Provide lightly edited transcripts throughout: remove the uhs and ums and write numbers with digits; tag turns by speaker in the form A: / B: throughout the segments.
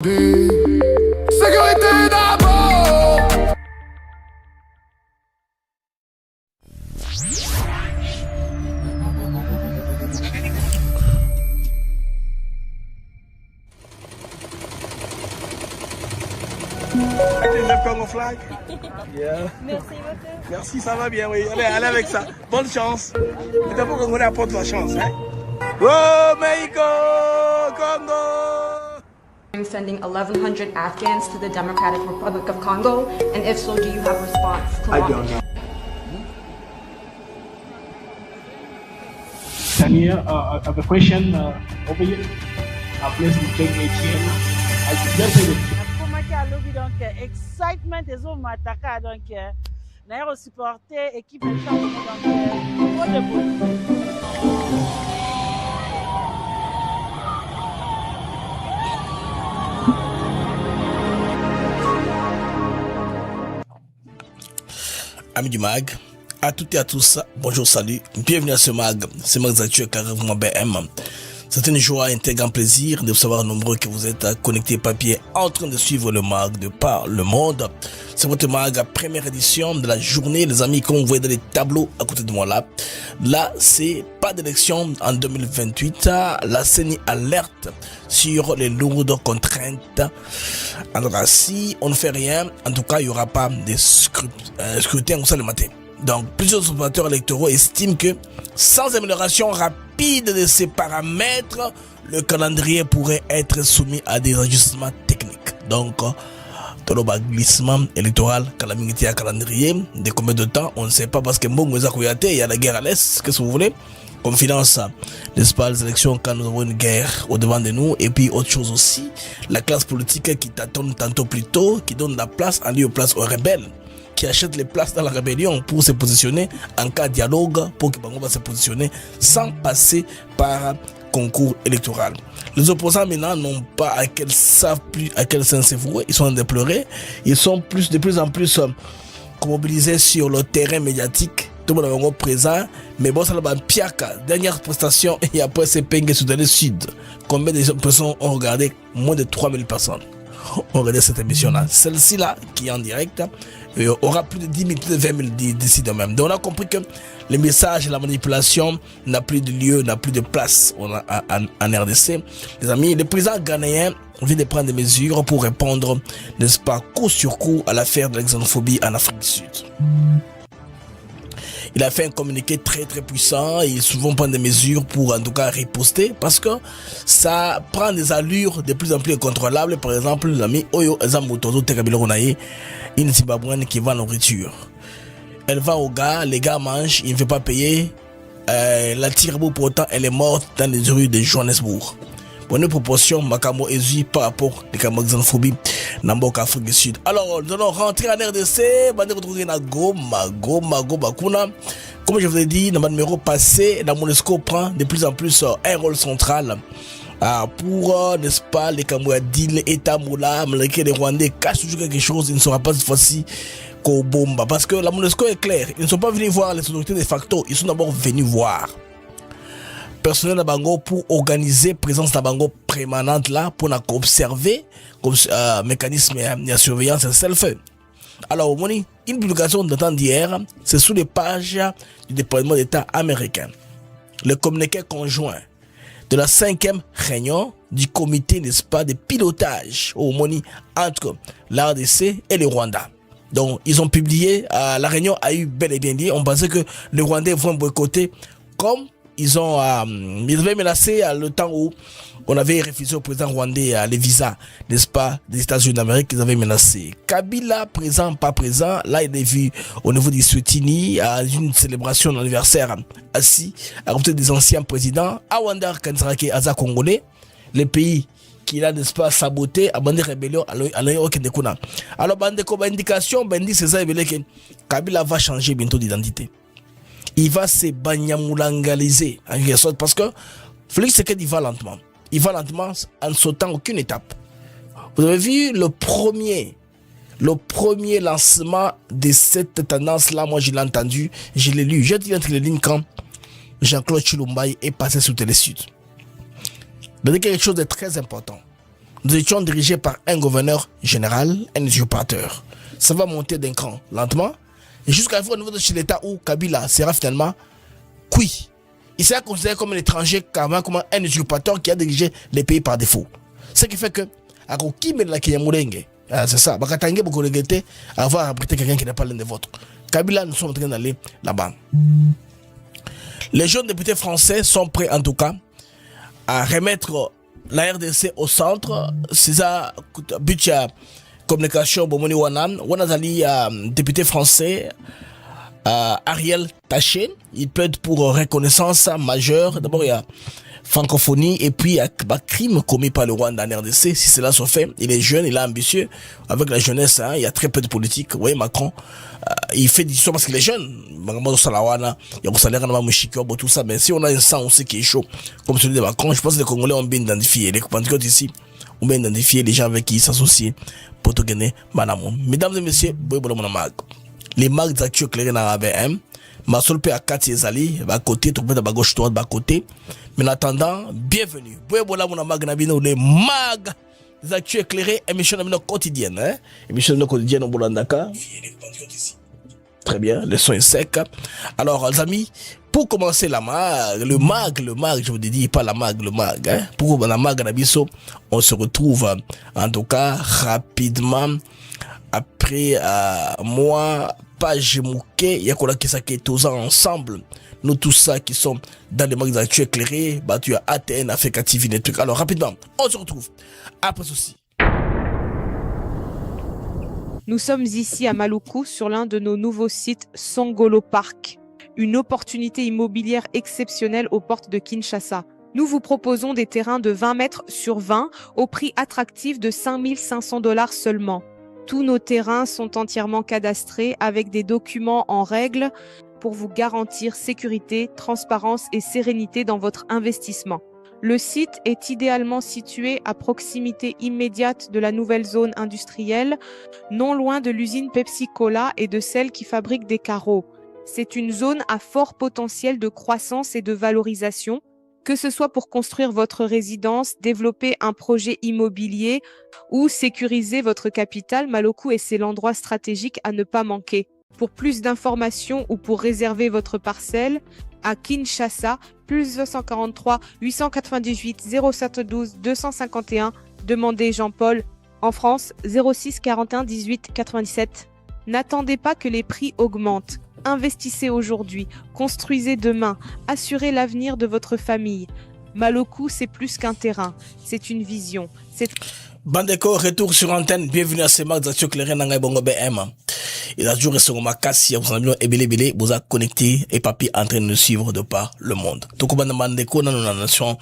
A: Sécurité d'abord.
B: Le Congo flag. Yeah.
C: Merci beaucoup.
B: Merci, ça va bien, oui. Allez avec ça. Bonne chance. Et d'abord, Congolais apporte la chance. Hein? Oh, Mexico, Congo.
C: Sending 1,100 Afghans to the Democratic Republic of Congo, and if so, do you have a response?
B: I don't know.
D: Tania, I have a question over here. Please take ATM. I just said it.
E: Donc excitement des hommes attaqués donc naïro supporter équipe de chambre donc pour le
F: Amis du mag, à toutes et à tous, bonjour, salut, bienvenue à ce mag, c'est Mag Actuel Carrément BM. C'est une joie et un grand plaisir de vous savoir nombreux que vous êtes connectés papier en train de suivre le mag de par le monde. C'est votre mag, première édition de la journée, les amis, comme vous voyez dans les tableaux à côté de moi là. Là, c'est pas d'élection en 2028. La CENI alerte sur les lourdes contraintes. Alors, si on ne fait rien, en tout cas, il n'y aura pas de scrutin comme ça le matin. Donc, plusieurs observateurs électoraux estiment que sans amélioration rapide de ces paramètres, le calendrier pourrait être soumis à des ajustements techniques. Donc, dans le glissement électoral, calamité à calendrier, de combien de temps, on ne sait pas parce que il y a la guerre à l'Est, qu'est-ce que vous voulez? Comme finance, n'est-ce pas, les élections quand nous avons une guerre au devant de nous, et puis autre chose aussi, la classe politique qui tâtonne tantôt plus tôt, qui donne la place en lieu de place aux rebelles, qui achète les places dans la rébellion pour se positionner en cas de dialogue, pour que Bango va se positionner sans passer par concours électoral. Les opposants maintenant n'ont pas savent plus à quel sens se vouer, ils sont en déplorés, ils sont de plus en plus mobilisés sur le terrain médiatique, tout le monde est présent, mais bon, ça va piaka, dernière prestation, et après c'est Pengue Soudan du Sud. Combien de personnes ont regardé? Moins de 3000 personnes ont regardé cette émission-là. Celle-ci là, qui est en direct, aura plus de 10 000, plus de 20 000 d'ici de même. Donc on a compris que les messages et la manipulation n'a plus de lieu, n'a plus de place en RDC. Les amis, le président ghanéen vient de prendre des mesures pour répondre, n'est-ce pas, coup sur coup à l'affaire de la xénophobie en Afrique du Sud. Il a fait un communiqué très puissant et il souvent prend des mesures pour en tout cas riposter parce que ça prend des allures de plus en plus incontrôlables. Par exemple, l'ami Oyo Ezamotozo Tekabilonaye, une Zimbabwéenne qui vend nourriture. Elle va au gars, les gars mangent, il ne veut pas payer. La Tirabou pourtant elle est morte dans les rues de Johannesburg. Bonne proportion, Makamo Ezui par rapport à la xénophobie dans l'Afrique du Sud. Alors, nous allons rentrer en RDC, nous allons retrouver dans Goma, Kuna. Comme je vous ai dit, dans le numéro passé, la MONUSCO prend de plus en plus un rôle central pour, n'est-ce pas, les Kamouadil, État Moula, les Rwandais cachent toujours quelque chose, il ne sera pas cette fois-ci qu'au bomba. Parce que la MONUSCO est claire, ils ne sont pas venus voir les autorités de facto, ils sont d'abord venus voir personnel à Bango pour organiser présence à Bango permanente là pour observer comme mécanisme de surveillance et self-fait. Alors, une publication de temps d'hier, c'est sous les pages du département d'État américain. Le communiqué conjoint de la 5e réunion du comité, n'est-ce pas, de pilotage au Moni entre la RDC et le Rwanda. Donc, ils ont publié, la réunion a eu bel et bien dit, on pensait que les Rwandais vont boycotter comme ils avaient menacé le temps où on avait refusé au président rwandais les visas, n'est-ce pas, des États-Unis d'Amérique, ils avaient menacé. Kabila, présent, pas présent, là il est vu au niveau du Swetini, à une célébration d'anniversaire assis à côté des anciens présidents, Awanda Kanzarake, Aza Congolais, les pays qu'il a, n'est-ce pas, saboté, à bande rébellion, à l'Europe. Alors, bande comme indication, dit c'est ça, que Kabila va changer bientôt d'identité. Il va se banyamulangaliser en quelque sorte parce que Félix Tshisekedi va lentement. Il va lentement en sautant aucune étape. Vous avez vu le premier lancement de cette tendance-là, moi je l'ai entendu, je l'ai lu. J'ai dit entre les lignes quand Jean-Claude Chilombaye est passé sur Télé Sud. Mais il y a quelque chose de très important. nous étions dirigés par un gouverneur général, un usurpateur. Ça va monter d'un cran lentement, et jusqu'à au niveau de chez l'État où Kabila sera finalement cuit. Il sera considéré comme un étranger, comme un usurpateur qui a dirigé les pays par défaut. Ce qui fait que, c'est ça, Bakatangue beaucoup regretter avoir abrité quelqu'un qui n'est pas l'un des vôtres. Kabila, nous sommes en train d'aller là-bas. Les jeunes députés français sont prêts en tout cas à remettre la RDC au centre. C'est ça, but communication, Bomoni Wanan, Wanazali, député français, Ariel Taché, il plaide pour reconnaissance majeure. D'abord, il y a francophonie et puis il y a crime commis par le Rwanda en RDC. Si cela se fait, il est jeune, il est ambitieux. Avec la jeunesse, il y a très peu de politique. Vous voyez, Macron, il fait d'histoire parce qu'il est jeune. Il y a un salaire, tout ça. Mais si on a un sang aussi qui est chaud, comme celui de Macron, je pense que les Congolais ont bien identifié. Les compatriotes ici ont bien identifié les gens avec qui ils s'associent pour te gagner Manamon. Mesdames et messieurs, les marques d'actu éclairées dans la BM, ma seule paix à 4 Zali, à côté, tout le monde à gauche, droite, à côté. Mais en attendant, bienvenue. Les mags des actus éclairées, émission quotidienne, hein? Émission quotidienne au Bolandaka. Très bien, le son est sec. Alors, les amis, pour commencer la mag, le mag, je vous dis pas la mag, le mag, hein? Pour la mag Nabiso, on se retrouve, en tout cas, rapidement, après, moi, page Mouké, Yakola Kisake, tous ensemble. Nous tous ça qui sont dans les mags d'actu éclairés, tu as ATN, Africa TV, des trucs. Alors, rapidement, on se retrouve après ceci.
G: Nous sommes ici à Maluku sur l'un de nos nouveaux sites Songolo Park, une opportunité immobilière exceptionnelle aux portes de Kinshasa. Nous vous proposons des terrains de 20 mètres sur 20 au prix attractif de $5 500 seulement. Tous nos terrains sont entièrement cadastrés avec des documents en règle pour vous garantir sécurité, transparence et sérénité dans votre investissement. Le site est idéalement situé à proximité immédiate de la nouvelle zone industrielle, non loin de l'usine Pepsi-Cola et de celle qui fabrique des carreaux. C'est une zone à fort potentiel de croissance et de valorisation, que ce soit pour construire votre résidence, développer un projet immobilier ou sécuriser votre capital. Maluku est l'endroit stratégique à ne pas manquer. Pour plus d'informations ou pour réserver votre parcelle, à Kinshasa, plus 243 898 0712 251, demandez Jean-Paul. En France, 06 41 18 97. N'attendez pas que les prix augmentent. Investissez aujourd'hui, construisez demain, assurez l'avenir de votre famille. Maluku, c'est plus qu'un terrain, c'est une vision.
F: Bandeko, retour sur antenne, bienvenue à ces marques d'actu éclairées dans les bongo BM. Il a toujours resté au Makassi, vous avez et vous a connecté et papi en train de nous suivre de par le monde. Donc, Bandeko, dans la nation,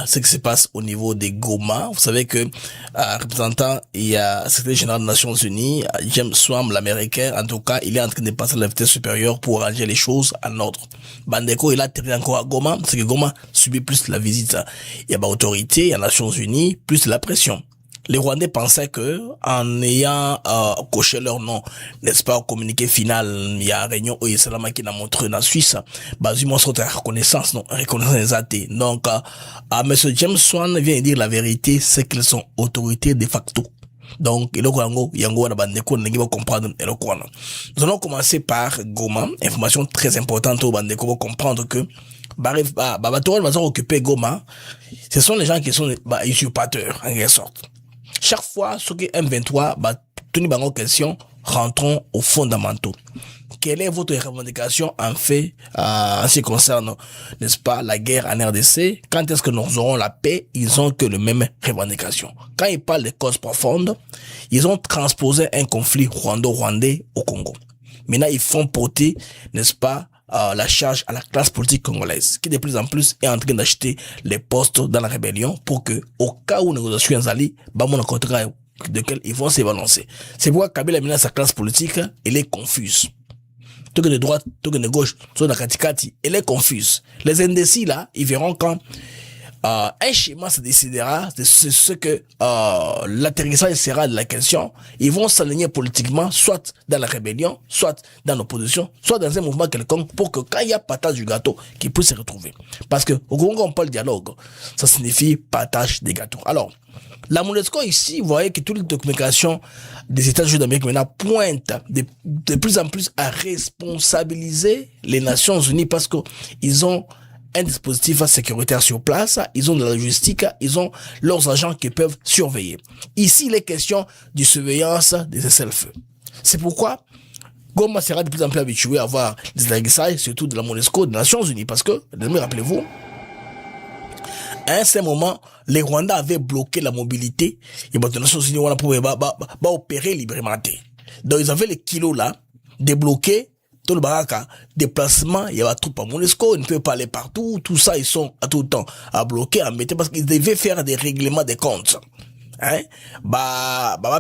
F: ce qui se passe au niveau des Goma, vous savez que, représentant, il y a secrétaire général des Nations Unies, James Swam, l'américain, en tout cas, il est en train de passer à la vitesse supérieure pour arranger les choses en ordre. Bandeko, il a atterri encore à Goma, parce que Goma subit plus la visite. Il y a autorité, il y a Nations Unies, plus la pression. Les Rwandais pensaient que, en ayant coché leur nom, n'est-ce pas, au communiqué final, il y a réunion au Salama qui n'a montré dans la Suisse, du moins sur la reconnaissance, non, reconnaissance des athées. Donc, monsieur James Swan vient dire la vérité, c'est qu'ils sont autorités de facto. Donc, nous allons commencer par Goma, information très importante au Bandeko pour comprendre que, occuper Goma, ce sont les gens qui sont usurpateurs, en quelque sorte. Chaque fois, ce qui est M23, tenez bango question, rentrons aux fondamentaux. Quelle est votre revendication en fait, en ce qui concerne, n'est-ce pas, la guerre en RDC? Quand est-ce que nous aurons la paix? Ils ont que le même revendication. Quand ils parlent des causes profondes, ils ont transposé un conflit rwando-rwandais au Congo. Maintenant, ils font porter, n'est-ce pas, la charge à la classe politique congolaise, qui de plus en plus est en train d'acheter les postes dans la rébellion pour que, au cas où négociation Zali, mon contrat de quel ils vont s'évaluer. C'est pourquoi Kabila maintenant sa classe politique, elle est confuse. Tout que de droite, tout que de gauche, tout que de katikati, elle est confuse. Les indécis là, ils verront quand un schéma se décidera de ce que l'atterrissage sera de la question. Ils vont s'aligner politiquement, soit dans la rébellion, soit dans l'opposition, soit dans un mouvement quelconque, pour que quand il y a partage du gâteau, qu'ils puissent se retrouver. Parce que au Congo, on parle de dialogue, ça signifie partage des gâteaux. Alors, la MONUSCO ici, vous voyez que toutes les communications des États-Unis d'Amérique maintenant pointent de plus en plus à responsabiliser les Nations Unies parce que ils ont un dispositif sécuritaire sur place, ils ont de la logistique, ils ont leurs agents qui peuvent surveiller. Ici, il est question de surveillance des cessez-le-feu. C'est pourquoi Goma sera de plus en plus habitué à avoir des atterrissages, surtout de la MONUSCO, des Nations Unies, parce que, rappelez-vous, à un certain moment, les Rwandais avaient bloqué la mobilité et les Nations Unies pouvaient opérer librement. Donc ils avaient les kilos là, débloqués, tout le baraka, déplacement, il y avait troupes à MONUSCO, ils ne peuvent pas aller partout, tout ça, ils sont à tout le temps à bloquer, à mettre, parce qu'ils devaient faire des règlements des comptes. Hein?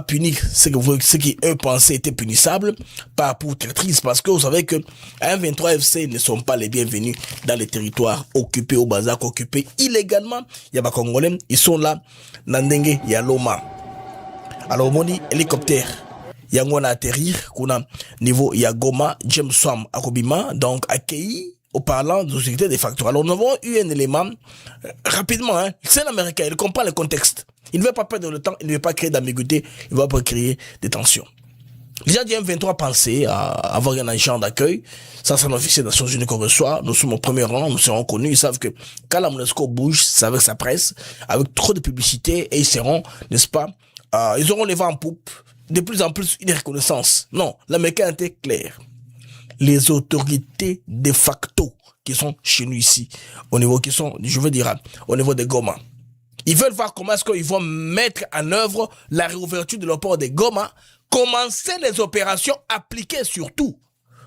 F: Punir ce qui eux pensaient était punissable par pour traîtrise, parce que vous savez que M23 FC ne sont pas les bienvenus dans les territoires occupés au Bazak, occupés illégalement. Il y a des Congolais, ils sont là, Nandenge, il y a Loma. Alors, on dit hélicoptère. Il y a un atterrir, qu'on a niveau, il y a Goma, James Swam, Akobima, donc accueilli au parlant de sécurité des facteurs. Alors, nous avons eu un élément, rapidement, hein, c'est l'Américain, il comprend le contexte. Il ne veut pas perdre le temps, il ne veut pas créer d'ambiguïté, il ne va pas créer des tensions. Les gens du M23 pensaient à avoir un agent d'accueil. Ça, c'est un officier des Nations Unies qu'on reçoit. Nous sommes au premier rang, nous serons connus. Ils savent que quand la MONUSCO bouge, c'est avec sa presse, avec trop de publicité, et ils seront, n'est-ce pas, ils auront les vents en poupe, de plus en plus une reconnaissance. Non, l'Américain était clair. Les autorités de facto qui sont chez nous ici, au niveau qui sont, je veux dire, au niveau de Goma. Ils veulent voir comment est-ce qu'ils vont mettre en œuvre la réouverture de l'aéroport de Goma, commencer les opérations appliquées surtout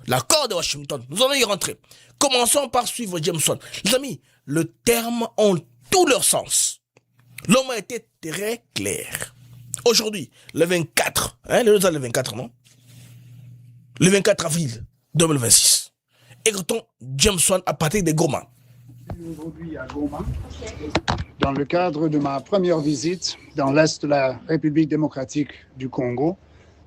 F: l'accord de Washington. Nous allons y rentrer. Commençons par suivre Jameson. Les amis, le terme ont tout leur sens. L'homme a été très clair. Aujourd'hui, le 24, le 24, non? Le 24 avril 2026. Écoutons Jameson à partir de Goma.
H: Aujourd'hui à Goma, dans le cadre de ma première visite dans l'Est de la République démocratique du Congo,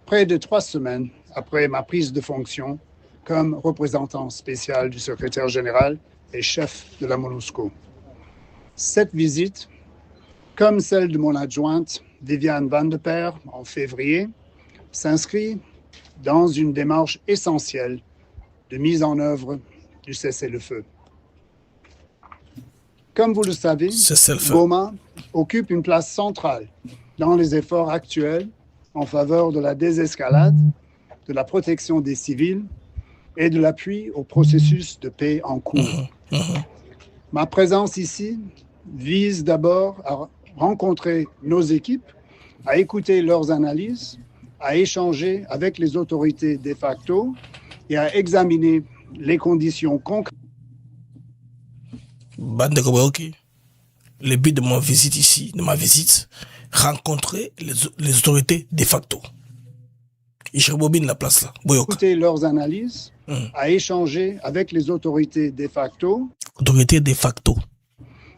H: près de 3 semaines après ma prise de fonction comme représentant spécial du secrétaire général et chef de la MONUSCO. Cette visite, comme celle de mon adjointe Viviane Van de Per en février, s'inscrit dans une démarche essentielle de mise en œuvre du cessez-le-feu. Comme vous le savez, Goma occupe une place centrale dans les efforts actuels en faveur de la désescalade, de la protection des civils et de l'appui au processus de paix en cours. Ma présence ici vise d'abord à rencontrer nos équipes, à écouter leurs analyses, à échanger avec les autorités de facto et à examiner les conditions concrètes.
F: Le but de ma visite ici, rencontrer les autorités de facto. Et je rebobine la place là.
H: Écouter leurs analyses, à échanger avec les autorités de facto.
F: Autorités de facto.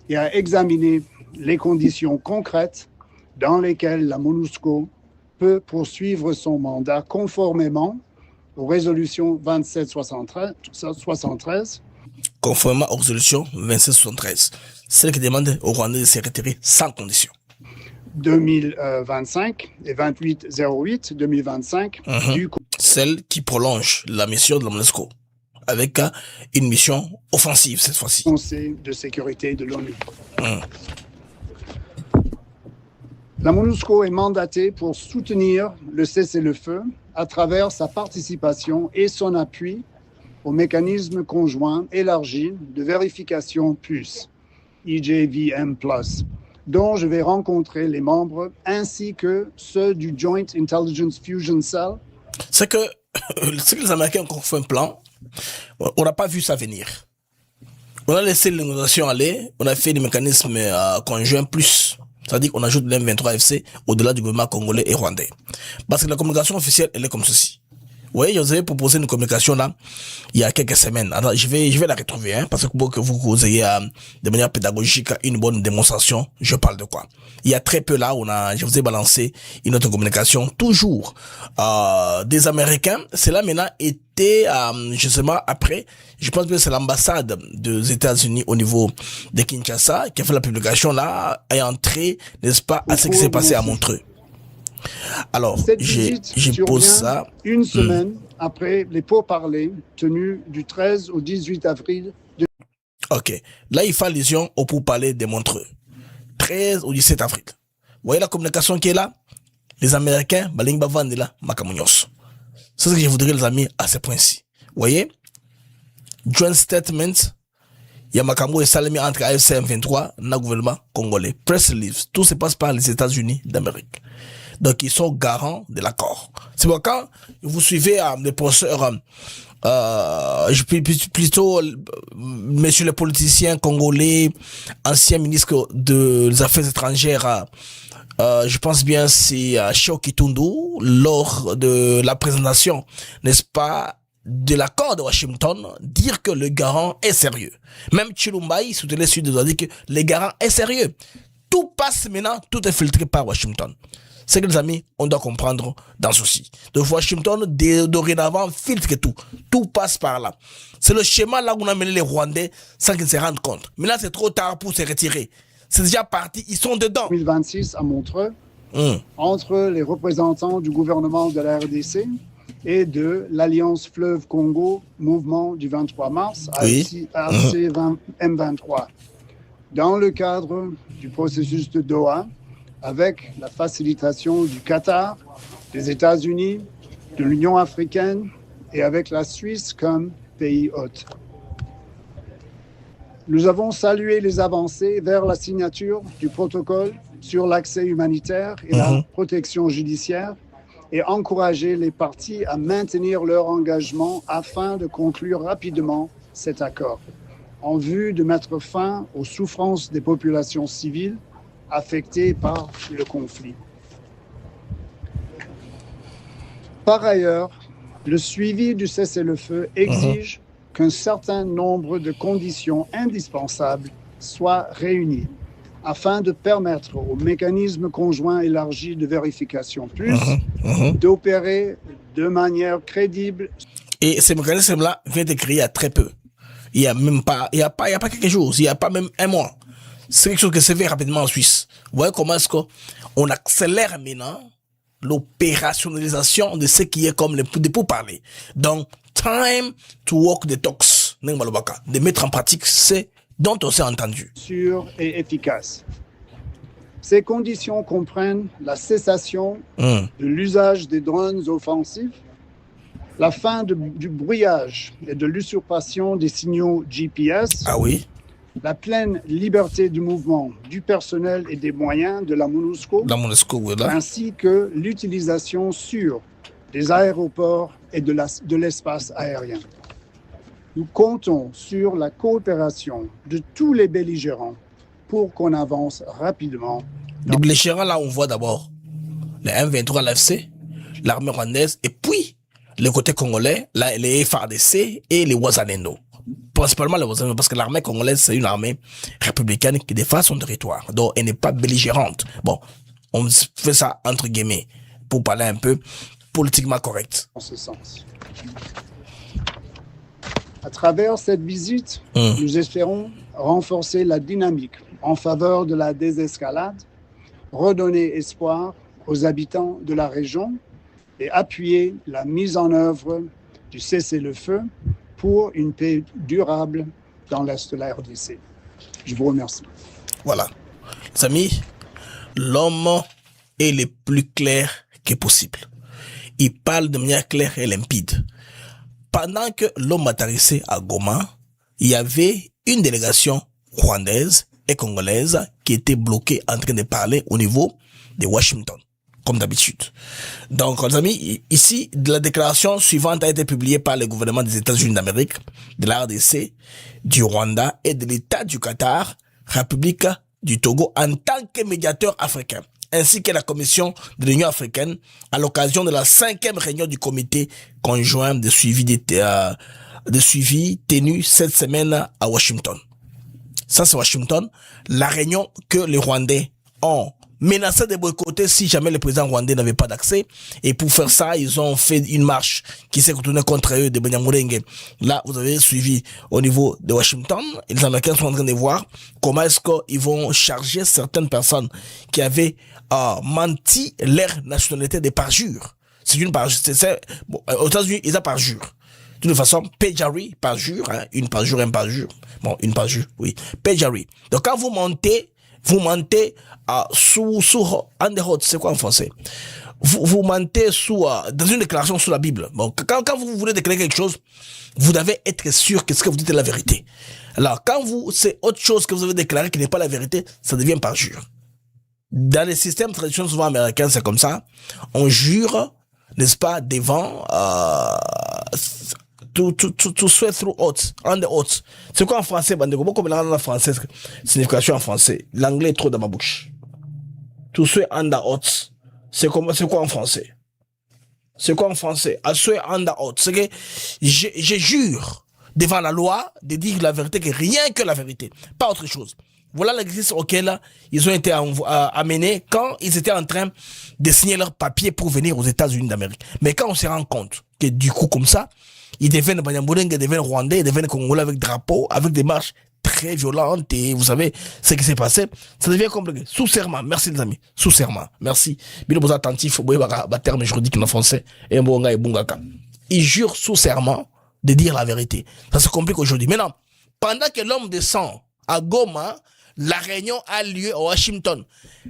H: Et à examiner les conditions concrètes dans lesquelles la MONUSCO peut poursuivre son mandat conformément aux résolutions 2773.
F: Conformément aux résolutions 2773, celle qui demande aux Rwandais de se retirer sans condition.
H: 2025 et 2808 2025
F: celle qui prolonge la mission de la MONUSCO avec une mission offensive cette fois-ci.
H: Conseil de sécurité de l'ONU. La MONUSCO est mandatée pour soutenir le cessez-le-feu à travers sa participation et son appui au mécanisme conjoint élargi de vérification PUS, EJVM+, dont je vais rencontrer les membres ainsi que ceux du Joint Intelligence Fusion Cell.
F: C'est que les Américains ont fait un plan, on n'a pas vu ça venir. On a laissé les négociations aller, on a fait des mécanismes conjoints plus. C'est-à-dire qu'on ajoute l'M23 FC au-delà du gouvernement congolais et rwandais. Parce que la communication officielle, elle est comme ceci. Oui, je vous avais proposé une communication là, il y a quelques semaines. Alors, je vais la retrouver, hein, parce que pour que vous ayez de manière pédagogique une bonne démonstration, je parle de quoi. Il y a très peu là, je vous ai balancé une autre communication, toujours des Américains. Cela maintenant était, justement, après, je pense que c'est l'ambassade des États-Unis au niveau de Kinshasa qui a fait la publication là, et entré, n'est-ce pas, à ce qui s'est passé à Montreux. Alors, je pose ça.
H: Une semaine après les pourparlers tenus du 13 au 18 avril.
F: Ok. Là, il fait allusion au pourparlers de Montreux. 13 au 17 avril. Vous voyez la communication qui est là? Les Américains, Balingba Vandela, Makamunyos. C'est ce que je voudrais, les amis, à ce point-ci. Vous voyez? Joint statement. Yamakamou et Salami entre AFC M23 et le gouvernement congolais. Press release. Tout se passe par les États-Unis d'Amérique. Donc, ils sont garants de l'accord. C'est pourquoi quand vous suivez les professeurs, plutôt, messieurs les politiciens congolais, anciens ministres des Affaires étrangères, je pense bien c'est Cheo Kitundu, lors de la présentation, n'est-ce pas, de l'accord de Washington, dire que le garant est sérieux. Même Chilumbaï, sous les Sud, a dit que le garant est sérieux. Tout passe maintenant, tout est filtré par Washington. C'est que les amis, on doit comprendre dans ceci. Donc Washington, dorénavant, filtre tout. Tout passe par là. C'est le schéma là où on a mené les Rwandais sans qu'ils se rendent compte. Mais là, c'est trop tard pour se retirer. C'est déjà parti, ils sont dedans.
H: 2026 à Montreux, entre les représentants du gouvernement de la RDC et de l'Alliance Fleuve Congo, mouvement du 23 mars, M23. Dans le cadre du processus de Doha, avec la facilitation du Qatar, des États-Unis, de l'Union africaine et avec la Suisse comme pays hôte. Nous avons salué les avancées vers la signature du protocole sur l'accès humanitaire et la protection judiciaire et encouragé les parties à maintenir leur engagement afin de conclure rapidement cet accord, en vue de mettre fin aux souffrances des populations civiles affectés par le conflit. Par ailleurs, le suivi du cessez-le-feu exige qu'un certain nombre de conditions indispensables soient réunies afin de permettre au mécanisme conjoint élargi de vérification plus d'opérer de manière crédible.
F: Et ce mécanisme-là vient d'être créé il y a très peu. Il y a pas quelques jours, il y a pas même un mois. C'est quelque chose qui se fait rapidement en Suisse. Vous voyez comment est-ce qu'on accélère maintenant l'opérationnalisation de ce qui est comme des pourparlers. Donc, time to walk the talks, de mettre en pratique ce dont on s'est entendu.
H: Sûr et efficace. Ces conditions comprennent la cessation de l'usage des drones offensifs, la fin du brouillage et de l'usurpation des signaux GPS.
F: Ah oui.
H: La pleine liberté du mouvement du personnel et des moyens de la MONUSCO,
F: voilà.
H: Ainsi que l'utilisation sûre des aéroports et de l'espace aérien. Nous comptons sur la coopération de tous les belligérants pour qu'on avance rapidement.
F: Les belligérants, là, on voit d'abord les M23, l'AFC, l'armée rwandaise, et puis le côté congolais, là, les FARDC et les Wazalendo. Principalement les Wazalendo, parce que l'armée congolaise, c'est une armée républicaine qui défend son territoire. Donc, elle n'est pas belligérante. Bon, on fait ça entre guillemets pour parler un peu politiquement correct.
H: En ce sens. À travers cette visite, nous espérons renforcer la dynamique en faveur de la désescalade, redonner espoir aux habitants de la région et appuyer la mise en œuvre du cessez-le-feu pour une paix durable dans l'Est de la RDC. Je vous remercie.
F: Voilà. Les amis, l'homme est le plus clair que possible. Il parle de manière claire et limpide. Pendant que l'homme atterrissait à Goma, il y avait une délégation rwandaise et congolaise qui était bloquée en train de parler au niveau de Washington, comme d'habitude. Donc, les amis, ici, la déclaration suivante a été publiée par le gouvernement des États-Unis d'Amérique, de la RDC, du Rwanda et de l'État du Qatar, République du Togo, en tant que médiateur africain. ainsi que la Commission de l'Union africaine à l'occasion de la 5e réunion du comité conjoint de suivi tenu cette semaine à Washington. Ça, c'est Washington. La réunion que les Rwandais ont menacé de boycotter si jamais le président rwandais n'avait pas d'accès. Et pour faire ça, ils ont fait une marche qui s'est retournée contre eux de Banyamulenge. Là, vous avez suivi au niveau de Washington. Et les Américains sont en train de voir comment est-ce qu'ils vont charger certaines personnes qui avaient menti leur nationalité de parjure. C'est une parjure. Bon, aux États-Unis, ils ont parjure. De toute façon, perjury, parjure, hein, une parjure, un parjure. Bon, une parjure, oui. Perjury. Donc, quand vous mentez sous under oath, c'est quoi en français? Vous mentez dans une déclaration sous la Bible. Bon, quand vous voulez déclarer quelque chose, vous devez être sûr que ce que vous dites est la vérité. Alors, quand c'est autre chose que vous avez déclaré qui n'est pas la vérité, ça devient parjure. Dans les systèmes traditionnels souvent américains, c'est comme ça. On jure, n'est-ce pas, devant, to swear through oath, under oath. C'est quoi en français, Bandeko? Beaucoup de en français, signification en français. L'anglais est trop dans ma bouche. To swear under oath. C'est quoi en français? C'est quoi en français? I swear under oath. C'est que je jure devant la loi de dire la vérité, que rien que la vérité. Pas autre chose. Voilà l'exercice auquel ils ont été amenés quand ils étaient en train de signer leur papier pour venir aux États-Unis d'Amérique. Mais quand on se rend compte que du coup, comme ça, ils deviennent Banyamulenge, ils deviennent Rwandais, ils deviennent Congolais avec drapeau, avec des marches très violentes, et vous savez ce qui s'est passé, ça devient compliqué. Sous serment, merci les amis, sous serment, merci. Bilo vous attentif, vous voyez, terme juridique en français, et mbonga et bungaka. Ils jurent sous serment de dire la vérité. Ça se complique aujourd'hui. Maintenant, pendant que l'homme descend à Goma, la réunion a lieu à Washington.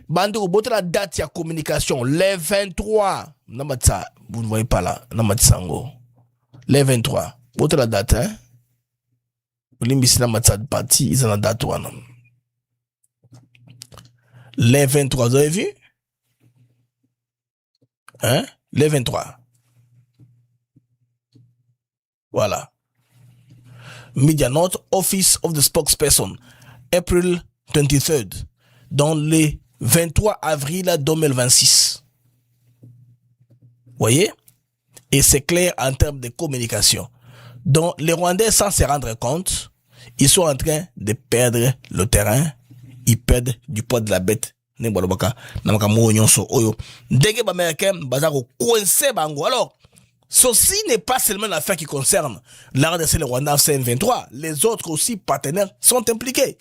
F: Bandeko, bote la date de communication, les 23. Namatsa, vous ne voyez pas là, Namatsango. Les 23. Bote la date, hein? Limbisi Namatsa de parti, ils ont la date, ouana. Les 23, vous avez vu? Hein? Les 23. Voilà. Media note, Office of the Spokesperson, April 23rd, dans le 23 avril 2026. Voyez? Et c'est clair en termes de communication. Donc, les Rwandais, sans se rendre compte, ils sont en train de perdre le terrain. Ils perdent du poids de la bête. Alors, ceci n'est pas seulement l'affaire qui concerne la RDC, le Rwanda, CM23. Les autres aussi partenaires sont impliqués.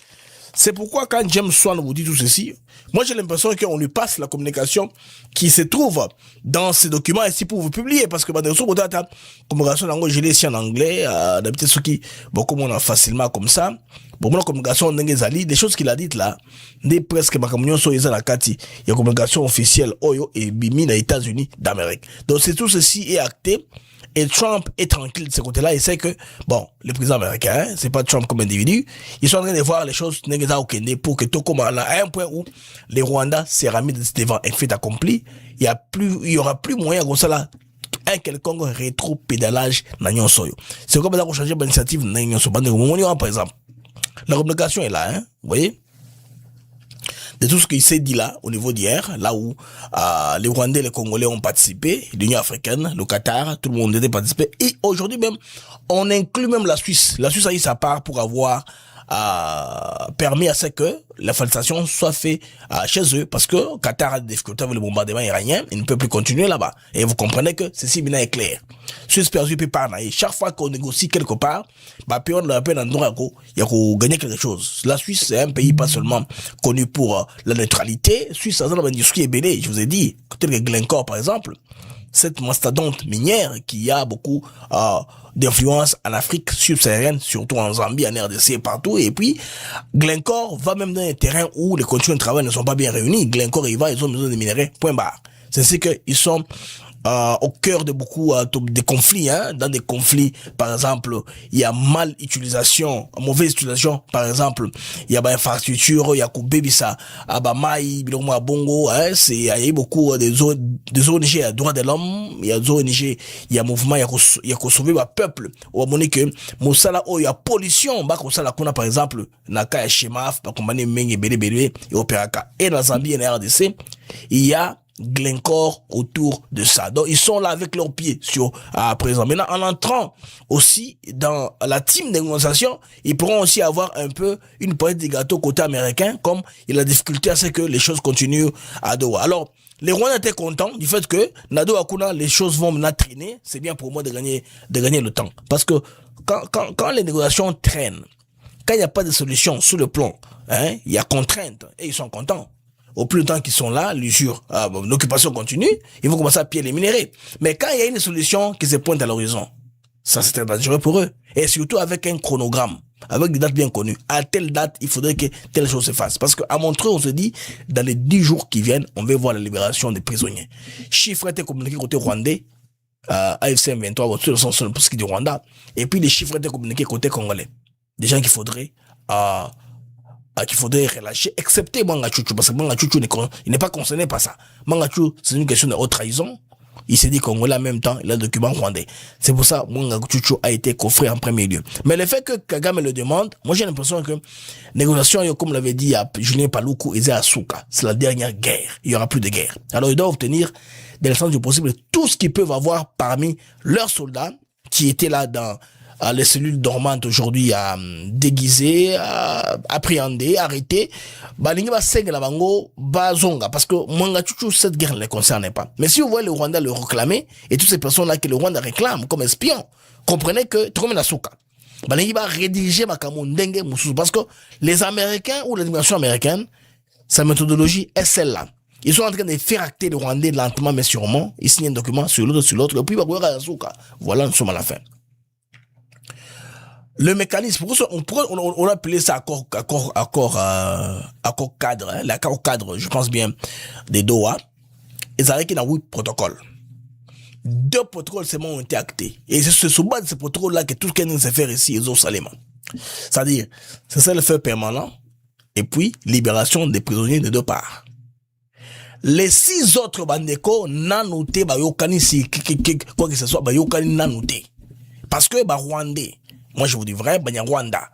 F: C'est pourquoi quand James Swan vous dit tout ceci, moi j'ai l'impression qu'on lui passe la communication qui se trouve dans ces documents ici pour vous publier, parce que la communication, je l'ai ici en anglais, d'habitude ceux qui, beaucoup on a facilement comme ça, bon, la communication des choses qu'il a dites là, des presque ma communication il y a communication officielle Oyo et Bimi aux États-Unis d'Amérique. Donc c'est tout ceci est acté. Et Trump est tranquille de ce côté-là. Il sait que, bon, le président américain, hein, c'est pas Trump comme individu. Ils sont en train de voir les choses pour que tout comme à un point où les Rwandais s'est mis devant un fait accompli. Il y aura plus moyen comme ça là. Un quelconque rétro-pédalage dans Nyon Soyo. C'est comme ça qu'on change l'initiative dans Nyon Soyo. Par exemple, la communication est là, hein. Vous voyez? De tout ce qui s'est dit là, au niveau d'hier, là où les Rwandais et les Congolais ont participé, l'Union africaine, le Qatar, tout le monde était participé. Et aujourd'hui même, on inclut même la Suisse. La Suisse a eu sa part pour avoir permis à ce que la falsification soit faite chez eux, parce que Qatar a des difficultés avec le bombardement iranien, il ne peut plus continuer là-bas. Et vous comprenez que ceci maintenant est clair. Suisse perdu peut pas. Chaque fois qu'on négocie quelque part, puis on a peine endroit il y a gagner quelque chose. La Suisse c'est un pays pas seulement connu pour la neutralité. Suisse ça dans l'industrie est belée. Je vous ai dit, côté de Glencore par exemple, cette mastodonte minière qui a beaucoup d'influence en Afrique subsaharienne, surtout en Zambie, en RDC et partout. Et puis, Glencore va même dans un terrain où les conditions de travail ne sont pas bien réunies. Glencore, ils ont besoin de minerais, point barre. C'est ainsi qu'ils sont au cœur de beaucoup des conflits, hein. Dans des conflits, par exemple, il y a mauvaise utilisation, par exemple, il y a infrastructure, il y a Koubébissa, Abamaï, Biloma Bongo, hein. Il y a beaucoup des ONG, il y a droits de l'homme, il y a des ONG, il y a mouvement, il y a qu'au sauver le peuple, ou à mon que, Moussala, il y a pollution, Moussala, qu'on a, par exemple, Naka et Shemaf, Bakombane, Menge, Bélé, et Opéraka. Et dans Zambie et la RDC, il y a Glencore autour de ça. Donc, ils sont là avec leurs pieds à présent. Maintenant, en entrant aussi dans la team de négociation, ils pourront aussi avoir un peu une pointe de gâteau côté américain, comme il a la difficulté à ce que les choses continuent à Doha. Alors, les Rwandais étaient contents du fait que Nado Akuna, les choses vont maintenant traîner. C'est bien pour moi de gagner le temps. Parce que quand les négociations traînent, quand il n'y a pas de solution sur le plan, hein, il y a contrainte et ils sont contents. Au plus longtemps qu'ils sont là, l'usure, l'occupation continue, ils vont commencer à piller les minéraux. Mais quand il y a une solution qui se pointe à l'horizon, ça c'est très dangereux pour eux. Et surtout avec un chronogramme, avec des dates bien connues. À telle date, il faudrait que telle chose se fasse. Parce qu'à Montreux, on se dit, dans les 10 jours qui viennent, on va voir la libération des prisonniers. Chiffres étaient communiqués côté rwandais, AFC M23, pour ce qui est du Rwanda. Et puis les chiffres étaient communiqués côté congolais. Des gens qu'il faudrait relâcher, excepté Manga Chouchou, parce que Manga Chouchou il n'est pas concerné par ça. Manga Chouchou, c'est une question de haute trahison. Il s'est dit Congolais en même temps, il a le document rwandais. C'est pour ça que Manga Chouchou a été coffré en premier lieu. Mais le fait que Kagame le demande, moi j'ai l'impression que négociation, comme l'avait dit à Julien Paluku et Asuka, c'est la dernière guerre. Il y aura plus de guerre. Alors ils doivent obtenir, dans le sens du possible, tout ce qu'ils peuvent avoir parmi leurs soldats qui étaient là dans les cellules dormantes aujourd'hui déguisées, appréhendées, arrêtées. Balingi ba seng la bango bazonga parce que Mwanga Chouchou, cette guerre ne les concerne pas. Mais si vous voyez le Rwanda le réclamer et toutes ces personnes là que le Rwanda réclame comme espions, comprenez que Tromé Nasuka balingi va rédiger Makamu Ndenge Moussou parce que les Américains ou l'administration américaine, sa méthodologie est celle-là. Ils sont en train de faire acter le Rwandais lentement mais sûrement. Ils signent un document sur l'autre, et puis voilà, nous sommes à la fin. Le mécanisme, on a appelé ça accord cadre, hein, l'accord cadre, je pense bien, des Doha. Ils avaient qu'il y a 8 protocoles. 2 protocoles seulement ont été actés. Et c'est sur base de ces protocoles-là que tout ce qu'on sait faire ici, ils ont salément. C'est-à-dire, c'est ça le fait permanent, et puis, libération des prisonniers de 2 parts. Les 6 autres bandeko, nanoté, yokani si, quoi que ce soit, yokani nanoté. Parce que, Rwandais, moi je vous dis vrai, Rwanda.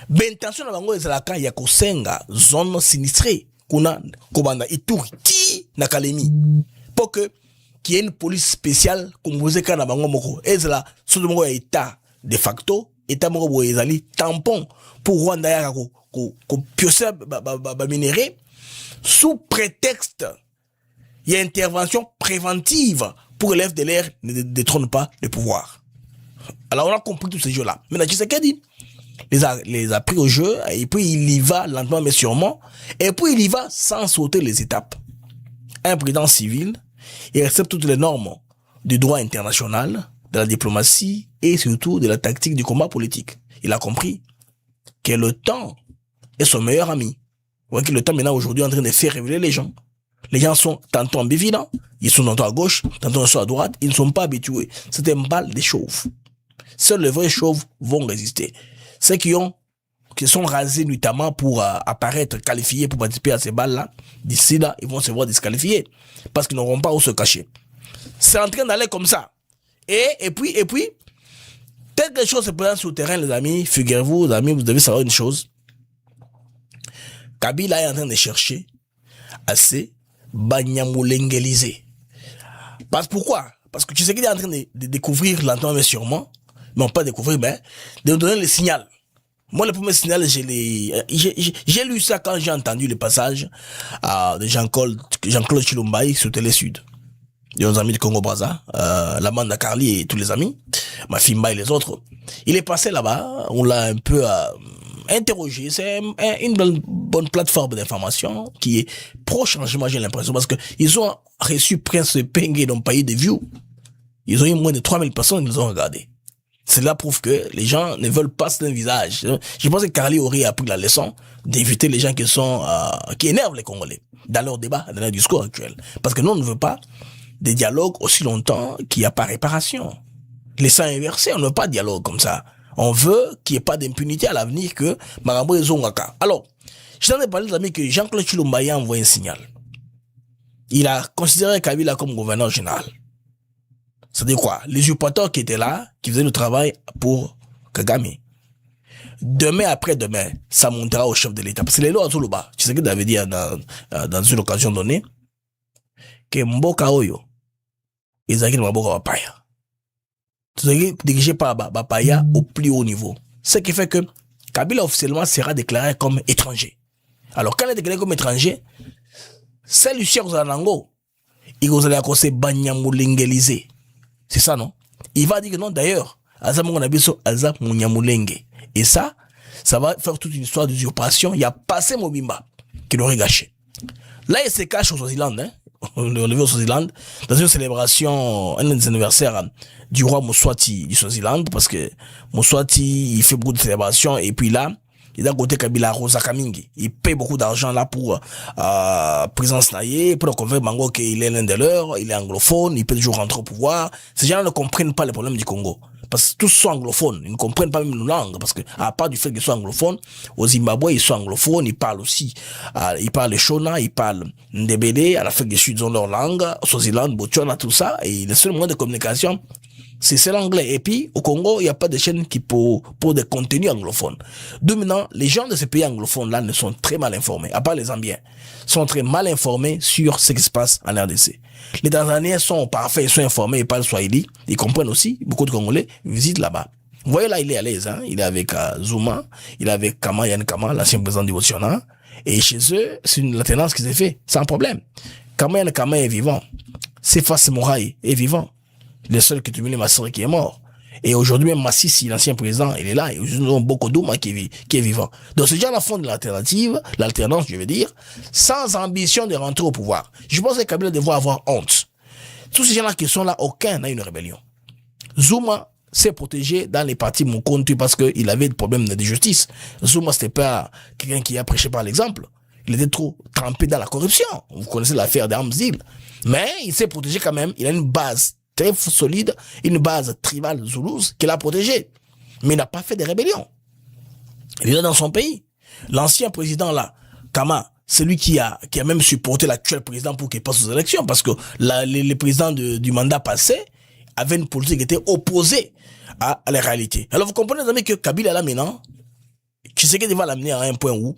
F: Intention na bango ezalaka ya kosenga zone sinistrée kuna kobanda Ituri ti na Kalemi pour que qu'il y ait une police spéciale composée kana bango moko ezala so de moko ya état de facto état moko bo ezali tampon pour Rwanda ya ko pioser ba minéré sous prétexte il y a intervention préventive pour que l'FDLR ne détrône pas le pouvoir. Alors on a compris tous ces jeux-là. Maintenant, Tshisekedi les a pris au jeu, et puis il y va lentement mais sûrement, et puis il y va sans sauter les étapes. Un président civil, il accepte toutes les normes du droit international, de la diplomatie et surtout de la tactique du combat politique. Il a compris que le temps est son meilleur ami. Vous voyez que le temps maintenant aujourd'hui est en train de faire révéler les gens. Les gens sont tantôt ambivalents, ils sont tantôt à gauche, tantôt ils sont à droite, ils ne sont pas habitués. C'est un bal des chauves. Seuls les vrais chauves vont résister. Ceux qui sont rasés notamment pour apparaître qualifiés pour participer à ces balles-là, d'ici là, ils vont se voir disqualifiés. Parce qu'ils n'auront pas où se cacher. C'est en train d'aller comme ça. Et puis, quelque chose se présente sur le terrain, les amis. Figurez-vous, les amis, vous devez savoir une chose. Kabila est en train de chercher assez Banyamulengeliser. Pourquoi? Parce que tu sais qu'il est en train de découvrir lentement mais sûrement, non pas découvrir, mais de nous donner le signal. Moi, le premier signal, j'ai lu ça quand j'ai entendu le passage de Jean-Claude Chilombaï sur Télé Sud. Et nos amis du Congo-Brazza, la bande Carly et tous les amis, ma Fimba et les autres. Il est passé là-bas, on l'a un peu interrogé. C'est une bonne plateforme d'information qui est pro-changement, j'ai l'impression, parce que ils ont reçu Prince Pengue dans le pays de views. Ils ont eu moins de 3000 personnes qui les ont regardés. Cela prouve que les gens ne veulent pas un visage. Je pense que Carly aurait appris la leçon d'éviter les gens qui énervent les Congolais dans leur débat, dans leur discours actuel. Parce que nous, on ne veut pas des dialogues aussi longtemps qu'il n'y a pas réparation. Les sangs inversés, on ne veut pas de dialogue comme ça. On veut qu'il n'y ait pas d'impunité à l'avenir que Marambo et Zongaka. Alors, je t'en ai parlé, les amis, que Jean-Claude Chilombaye a envoyé un signal. Il a considéré Kabila comme gouverneur général. C'est-à-dire quoi? Les usurpateurs qui étaient là, qui faisaient le travail pour Kagame. Demain après-demain, ça montera au chef de l'État. Parce que les lois sont là-bas. Tu sais qu'il avait dit dans une occasion donnée que Mboka Oyo, ils ont dit Mboka Bapaya. Tu sais dirigé par Bapaya au plus haut niveau. Ce qui fait que Kabila officiellement sera déclaré comme étranger. Alors quand il est déclaré comme étranger, c'est Lucien Zanango. Il va aller à cause Banyamulengeliser. C'est ça, non? Il va dire que non, d'ailleurs, Azamongo Nabiso, Azam Munyamulenge. Et ça va faire toute une histoire d'usurpation. Il y a passé Mobimba qui l'aurait gâché. Là, il se cache au Swaziland, hein. On est au Swaziland, dans une célébration, un des anniversaires du roi Moswati du Swaziland, parce que Moswati, il fait beaucoup de célébrations, et puis là, il a côté Kabila Rosa Kamingi. Il paye beaucoup d'argent là pour présence naïe, pour convaincre Mango qu'il est l'un de leurs, il est anglophone, il peut toujours rentrer au pouvoir. Ces gens ne comprennent pas les problèmes du Congo. Parce que tous sont anglophones, ils ne comprennent pas même nos langues, parce que, à part du fait qu'ils soient anglophones, au Zimbabwe, ils sont anglophones, ils parlent aussi, ils parlent le Shona, ils parlent Ndebele, à l'Afrique du Sud, ils ont leur langue, au Swaziland, Botswana, tout ça, et le seul moyen de communication, c'est l'anglais. Et puis, au Congo, il n'y a pas de chaîne qui pour des contenus anglophones. Donc maintenant, les gens de ces pays anglophones-là ne sont très mal informés, à part les Zambiens, sont très mal informés sur ce qui se passe en RDC. Les Tanzaniens sont parfaits, ils sont informés, ils parlent Swahili, ils comprennent aussi, beaucoup de Congolais visitent là-bas. Vous voyez là, il est à l'aise, hein? Il est avec Zuma, il est avec Yann Kama, l'ancien président du Botswana, et chez eux, c'est une alternance qui s'est fait, sans problème. Yann Kama est vivant, Cephas Moraï est vivant, le seul qui tue les Massari qui est mort. Et aujourd'hui, même Massissi, l'ancien président, il est là. Et nous avons beaucoup Douma qui est vivant. Donc, c'est déjà la fond de l'alternative, l'alternance, je veux dire, sans ambition de rentrer au pouvoir. Je pense que Kabila devrait avoir honte. Tous ces gens-là qui sont là, aucun n'a une rébellion. Zuma s'est protégé dans les partis Mukontu parce qu'il avait des problèmes de justice. Zuma, c'était pas quelqu'un qui a prêché par l'exemple. Il était trop trempé dans la corruption. Vous connaissez l'affaire d'Amzil. Mais il s'est protégé quand même. Il a une base très solide, une base tribale zoulouse qu'il a protégée. Mais il n'a pas fait de rébellion. Il est là dans son pays. L'ancien président là, Kama, c'est lui qui a même supporté l'actuel président pour qu'il passe aux élections, parce que les présidents du mandat passé avaient une politique qui était opposée à la réalité. Alors vous comprenez, les amis, que Kabila là maintenant, tu sais qu'il va l'amener à un point où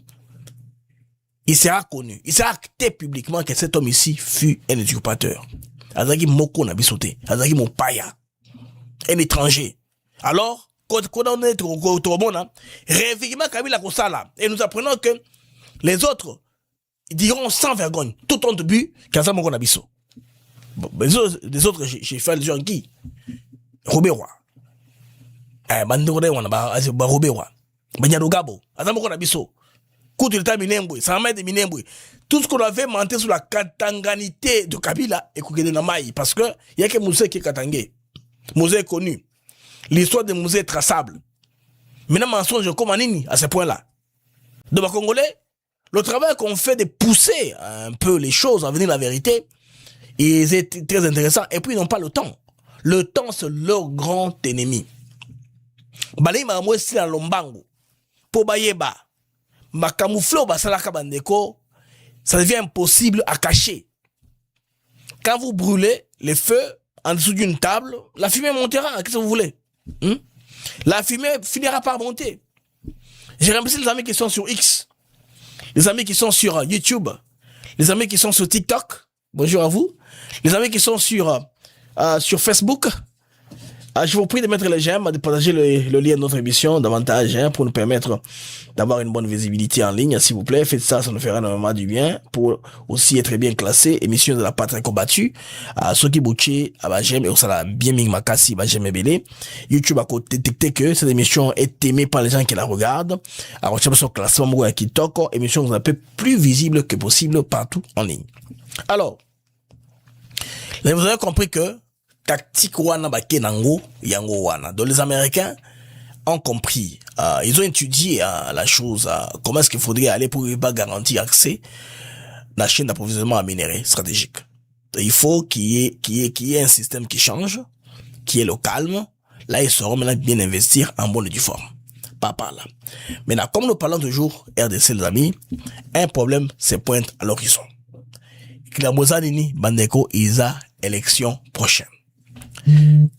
F: il sera connu, il sera acté publiquement que cet homme ici fut un usurpateur. Azaki Moko n'a bisoté. Azaki Mopaya. Un étranger. Alors, quand on est au bon, réveillement Kabila Kosala. Et nous apprenons que les autres diront sans vergogne, tout en début, Kaza Moko n'a biso. Les autres, j'ai fait allusion qui? Robewa. Bandore wana Robewa. Banyado Gabo. Aza Moko n'a biso. Tout ce qu'on avait menté sur la katanganité de Kabila et Koukede Namaï, parce que il y a que Mousé qui est katangé. Mousé est connu. L'histoire de Mousé est traçable. Maintenant, mensonge comme Anini à ce point-là. De ma Congolais, le travail qu'on fait de pousser un peu les choses à venir la vérité, c'est très intéressant. Et puis, ils n'ont pas le temps. Le temps, c'est leur grand ennemi. Balé Maramoué, c'est la Lombango. Pobayeba. Ma camoufle au basalaka bandeko, ça devient impossible à cacher. Quand vous brûlez les feux en dessous d'une table, la fumée montera. Qu'est-ce que vous voulez? La fumée finira par monter. J'ai remercié les amis qui sont sur X, les amis qui sont sur YouTube, les amis qui sont sur TikTok. Bonjour à vous. Les amis qui sont sur Facebook. Je vous prie de mettre les j'aime, de partager le lien de notre émission davantage, pour nous permettre d'avoir une bonne visibilité en ligne, s'il vous plaît. Faites ça, ça nous fera énormément du bien, pour aussi être bien classé. Émission de la patrie combattue. Soki Bouché, j'aime, et ça bien Ming Makasi, j'aime Belé. YouTube a détecté que cette émission est aimée par les gens qui la regardent. Alors, je sur classement, qui toque, émission un peu plus visible que possible partout en ligne. Alors, vous avez compris que tactique wana bakenango yango wana. Donc les Américains ont compris, ils ont étudié la chose, comment est-ce qu'il faudrait aller pour pas garantir accès à la chaîne d'approvisionnement à minerais stratégiques. Il faut qu'il y ait un système qui change, qui est le calme. Là, ils sauront maintenant bien investir en bonne et due forme. Pas par là. Maintenant, comme nous parlons toujours RDC, les amis, un problème se pointe à l'horizon. Kilamozanini, Bandeko, Isa, élection prochaine.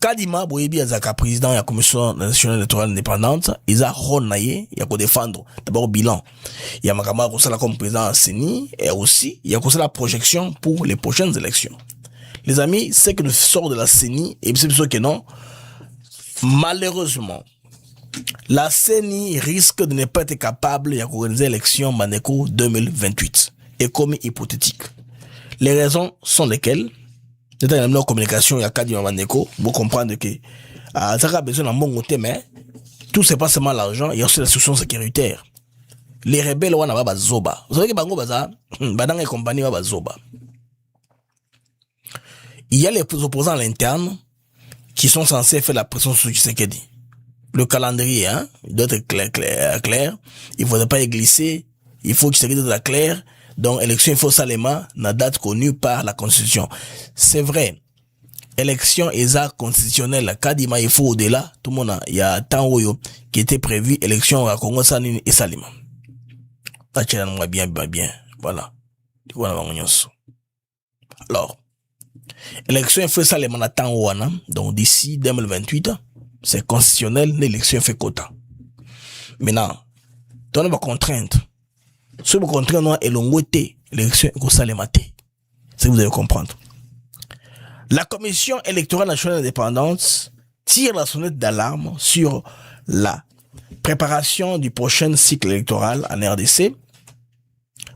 F: Kadima, Boyebi, Azaka, président de la Commission nationale électorale indépendante, Isa, Ronaye, il y a qu'à défendre d'abord bilan. Il y a Makama Kosala comme président à CENI, et aussi, il y a Kosala la projection pour les prochaines élections. Les amis, c'est que nous sortons de la CENI, et c'est sûr que non, malheureusement, la CENI risque de ne pas être capable d'organiser l'élection Bandeko 2028, et comme hypothétique. Les raisons sont lesquelles? Dans la communication, il y a Kadima Bandeko, vous comprenez que ça a besoin d'un bon côté, mais tout c'est pas seulement l'argent, il y a aussi la situation sécuritaire. Les rebelles, on a zoba. Vous savez que Bango Baza, Badang et compagnie, va zoba. Il y a les opposants à l'interne qui sont censés faire la pression sur Tshisekedi. Le calendrier, hein, il doit être clair. Il ne faudrait pas y glisser. Il faut que Tshisekedi soit clair. Donc, élection, il faut Salema, la date connue par la Constitution. C'est vrai. Élection ESA constitutionnelle, Kadima, il faut au-delà. Tout le monde il y a tant qui était prévu, élection à Congo Sanini et Salima. Bien. Voilà. Alors, élection, il faut Salema, la tant donc d'ici 2028, c'est constitutionnel, l'élection fait quota. Maintenant, dans les contraintes, ce que vous comprenez, est l'ongouté, l'élection est c'est que vous allez comprendre. La Commission électorale nationale indépendante tire la sonnette d'alarme sur la préparation du prochain cycle électoral en RDC,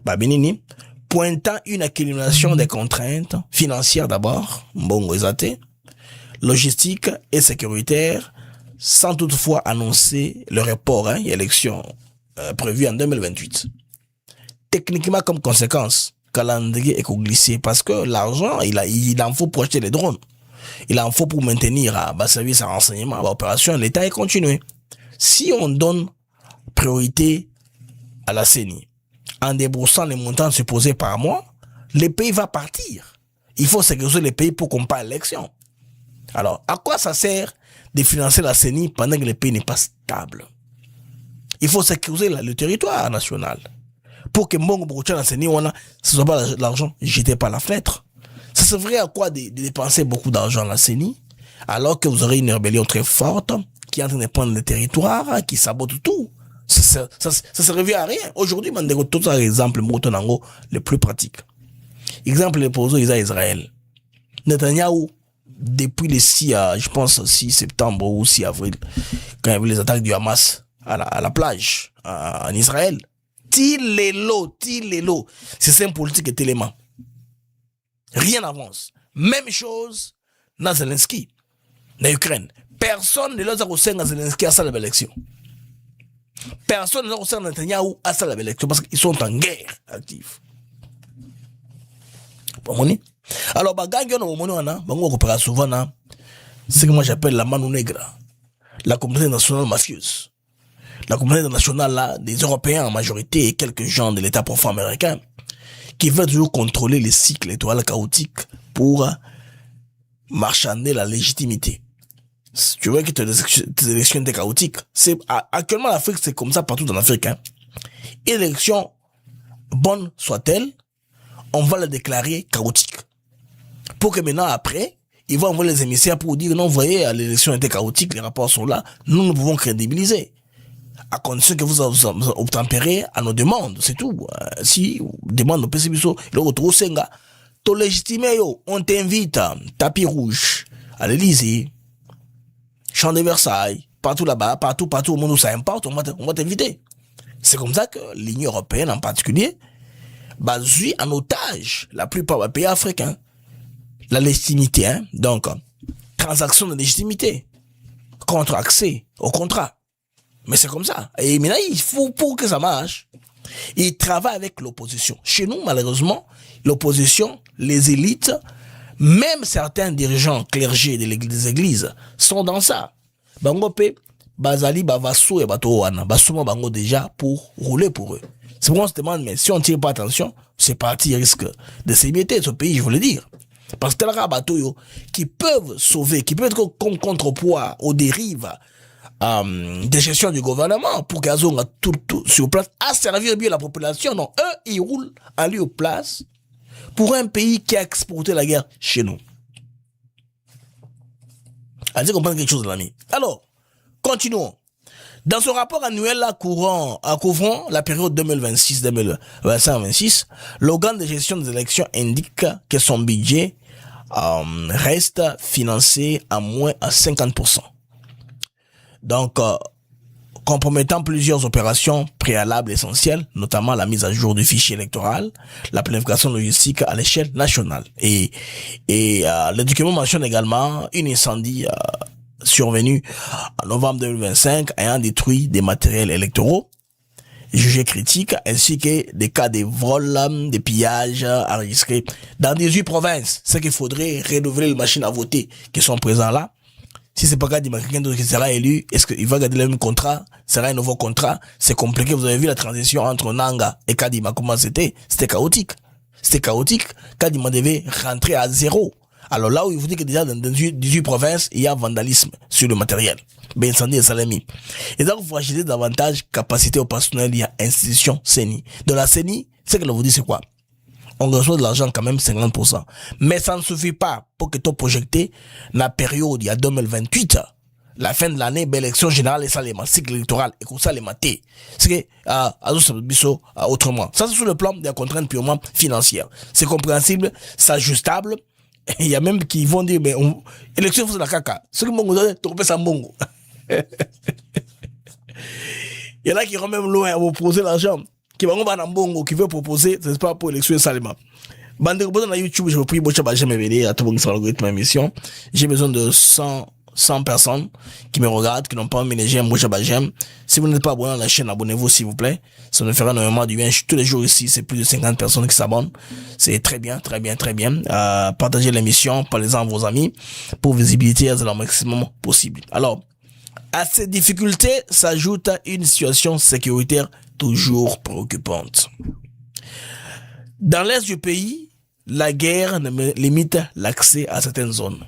F: Babinini, pointant une accumulation des contraintes financières d'abord, logistiques et sécuritaires, sans toutefois annoncer le report, élection prévue en 2028. Techniquement, comme conséquence, calendrier est glissé parce que l'argent, il en faut pour acheter les drones. Il en faut pour maintenir service à renseignement, à opération, l'État est continué. Si on donne priorité à la CENI, en débroussant les montants supposés par mois, le pays va partir. Il faut sécuriser les pays pour qu'on passe l'élection. Alors, à quoi ça sert de financer la CENI pendant que le pays n'est pas stable? Il faut sécuriser le territoire national. Pour que Mbongo Bourchan CENI, ce soit pas l'argent jeté par la fenêtre. Ça serait à quoi de dépenser beaucoup d'argent à la CENI, alors que vous aurez une rébellion très forte, qui est en train de prendre le territoire, qui sabote tout. Ça revient à rien. Aujourd'hui, Mandego, tout ça, exemple, Motonango, le plus pratique. Exemple, les posés, ils ont Israël. Netanyahou, depuis le 6 septembre ou 6 avril, quand il y avait les attaques du Hamas à la plage, en Israël, Tilelo. C'est un politique et élément. Rien n'avance. Même chose dans Zelensky, dans l'Ukraine. Personne ne leur a reçu dans Zelensky à sa élection. Personne ne leur a reçu dans Netanyahu à sa élection parce qu'ils sont en guerre active. Alors, on repère souvent ce que moi j'appelle la mano negra, la communauté nationale mafieuse. La communauté nationale là, des Européens en majorité et quelques gens de l'État profond américain qui veulent toujours contrôler les cycles électoraux chaotiques pour marchander la légitimité. Tu vois que tes élections étaient chaotiques. Actuellement, l'Afrique, c'est comme ça partout en Afrique. Une élection, bonne soit-elle, on va la déclarer chaotique. Pour que maintenant, après, ils vont envoyer les émissaires pour dire, non, vous voyez, l'élection était chaotique, les rapports sont là, nous pouvons crédibiliser. À condition que vous obtempérez à nos demandes, c'est tout. Si vous demandez au PCBSO, le retour au Senga, to légitimé, on t'invite, tapis rouge, à l'Élysée, Champ de Versailles, partout là-bas, partout au monde où ça importe, on va t'inviter. C'est comme ça que l'Union européenne en particulier, suit en otage la plupart des pays africains. La légitimité, donc, transaction de légitimité, contre accès au contrat. Mais c'est comme ça. Et maintenant, il faut, pour que ça marche, ils travaillent avec l'opposition. Chez nous, malheureusement, l'opposition, les élites, même certains dirigeants clergés des églises sont dans ça. Bangope, Bazali, Bavassou et Batouana, Bassouma Bango déjà pour rouler pour eux. C'est pour ça qu'on se demande, mais si on ne tire pas attention, c'est parti, il risque de s'émietter ce pays, je veux le dire. Parce que tel bateau qui peuvent sauver, qui peuvent être comme contrepoids aux dérives de gestion du gouvernement pour qu'ils aient tout sur place à servir bien la population. Non, eux, ils roulent en lieu place pour un pays qui a exporté la guerre chez nous. Allez comprendre quelque chose, l'ami. Alors, continuons. Dans ce rapport annuel là, couvrant la période 2026-2026, l'organe de gestion des élections indique que son budget reste financé à moins à 50%. Donc, compromettant plusieurs opérations préalables essentielles, notamment la mise à jour du fichier électoral, la planification logistique à l'échelle nationale. Et le document mentionne également une incendie survenu en novembre 2025 ayant détruit des matériels électoraux jugés critiques ainsi que des cas de vol, de pillages enregistrés dans 18 provinces. C'est qu'il faudrait renouveler les machines à voter qui sont présentes là. Si c'est pas le cas quelqu'un d'autre qui sera élu, est-ce qu'il va garder le même contrat? Sera un nouveau contrat? C'est compliqué. Vous avez vu la transition entre Nanga et Kadima, comment c'était? C'était chaotique. Kadima devait rentrer à zéro. Alors là où il vous dit que déjà dans 18 provinces, il y a vandalisme sur le matériel. Ben incendie et salami. Et donc, vous fragiliser davantage capacité opérationnelle, il y a institution CENI. De la CENI, ce qu'elle vous dit, c'est quoi? On reçoit de l'argent quand même 50%. Mais ça ne suffit pas pour que tu projeté la période, il y a 2028, la fin de l'année, l'élection générale et ça, les cycle électoral, et comme ça, les matés. C'est que, autrement. Ça, c'est sur le plan des contraintes purement financières. C'est compréhensible, c'est ajustable. Il y a même qui vont dire, mais élection, c'est la caca. Ce que mon gouvernement, tu repères ça mongo. Il y en a qui vont même loin à vous proposer l'argent. Qui va en bongo, qui veut proposer, c'est pas pour élection salement. Bande de dans YouTube, je vous prie, jamais venir à tout le monde sur l'algorithme émission. J'ai besoin de 100 personnes qui me regardent, qui n'ont pas mis les j'aime, j'aime. Si vous n'êtes pas abonné à la chaîne, abonnez-vous s'il vous plaît. Ça nous fera énormément du bien. Tous les jours ici, c'est plus de 50 personnes qui s'abonnent. C'est très bien. Partagez l'émission, parlez-en à vos amis pour visibilité à le maximum possible. Alors, à ces difficultés s'ajoute une situation sécuritaire toujours préoccupante. Dans l'est du pays, la guerre limite l'accès à certaines zones,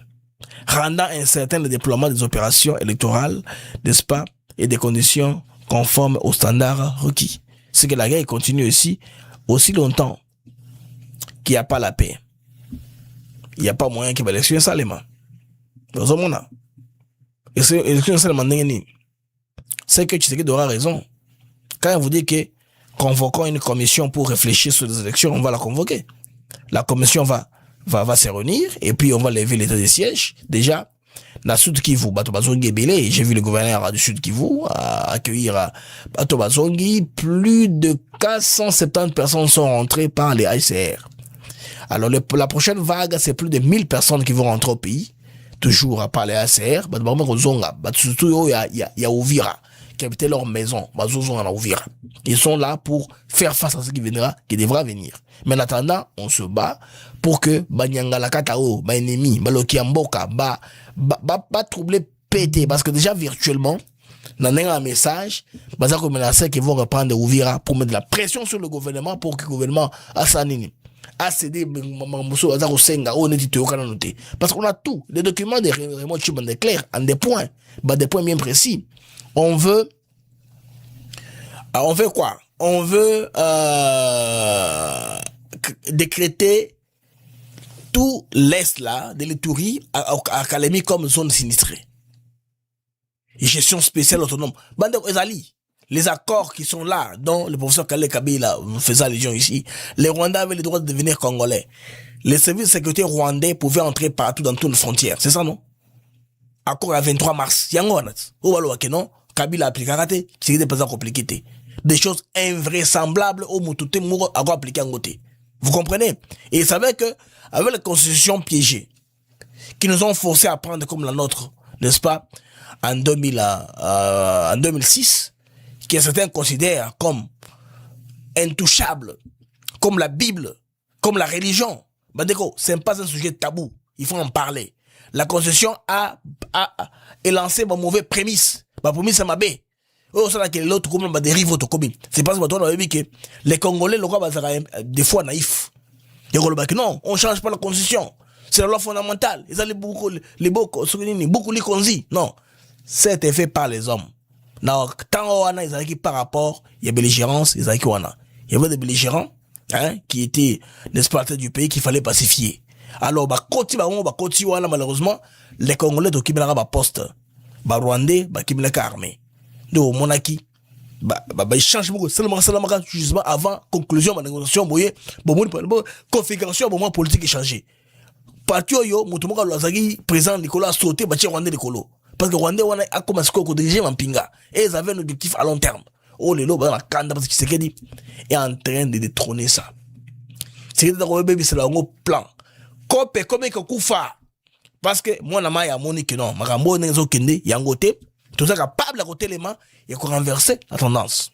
F: rendant incertain le déploiement des opérations électorales, n'est-ce pas, et des conditions conformes aux standards requis. C'est que la guerre continue aussi longtemps qu'il n'y a pas la paix. Il n'y a pas moyen qu'il y ait l'élection salement. Et c'est l'élection salement, c'est que Tshisekedi aura raison. Quand on vous dit que convoquons une commission pour réfléchir sur les élections, on va la convoquer. La commission va se réunir et puis on va lever l'état des sièges. Déjà, la Sud Kivu, Batobazongi Ebele, j'ai vu le gouverneur du Sud Kivu accueillir Batobazongi. Plus de 470 personnes sont rentrées par les ICR. Alors la prochaine vague, c'est plus de 1000 personnes qui vont rentrer au pays, toujours à part les ICR. Il y a Ouvira qui habitaient leur maison, ils sont là pour faire face à ce qui devra venir. Mais en attendant, on se bat pour que Banyangala Katao, ennemi, Lokiamboka, troubler pété, parce que déjà virtuellement, dans un message, Bazako menacé qu'ils vont reprendre Ouvira pour mettre de la pression sur le gouvernement pour que le gouvernement Assanini a cédé parce qu'on a tout, les documents des Raymond Chiban clairs en des points bien précis. On veut quoi? On veut décréter tout l'est là de l'Ituri à Kalemi comme zone sinistrée. Et gestion spéciale autonome. Bande Ezali, les accords qui sont là, dont le professeur Kale Kabila faisait allusion ici, les Rwandais avaient le droit de devenir Congolais. Les services de sécurité rwandais pouvaient entrer partout dans toutes les frontières. C'est ça, non? Accord à 23 mars. Yangonat. Ou alors que non? Kabila applique karaté, c'est des pas compliqués. Des choses invraisemblables au Moutouté Mouro à appliquer en côté. Vous comprenez? Et il savait que, avec les constitutions piégées, qui nous ont forcé à prendre comme la nôtre, n'est-ce pas, en 2006, que certains considèrent comme intouchable, comme la Bible, comme la religion. Badeko, c'est pas un sujet tabou. Il faut en parler. La constitution a lancé ma mauvaise prémisse. Ma prémisse, c'est ma baie. Oh, ça, que l'autre, comme ma dérive, votre commune. C'est pas ce que on a vu que les Congolais, le roi, des fois naïfs. Non, on change pas la constitution. c'est la loi fondamentale. Ils ont beaucoup les conzi. Non. C'est fait par les hommes. Non, tant on a, ils ont par rapport, il y a belligérance, ils ont il y avait des belligérants, hein, qui étaient des Spartans du pays qu'il fallait pacifier. Alors, malheureusement, les Congolais de Kimelaka ba poste, ba Rwandais, ba Kimelaka armée. Donc, monaki, ils changent beaucoup, seulement, justement, avant conclusion de la négociation, configuration, moment politique est changé. Parti yo, Moutoumaka Lozagi, président Nicolas a sauté, bâti Rwandais de Colo. Parce que Rwandais, a commencé à diriger Mampinga. Et ils avaient un objectif à long terme. Oh, les lots, la Kanda, parce que Tshisekedi est en train de détrôner ça. C'est un plan. Kope, comme Koufa. Parce que moi, je suis Monique, non. Marambo, Nenzo Kende, Yangote. Tout ça capable à côté les mains et qu'on renverse la tendance.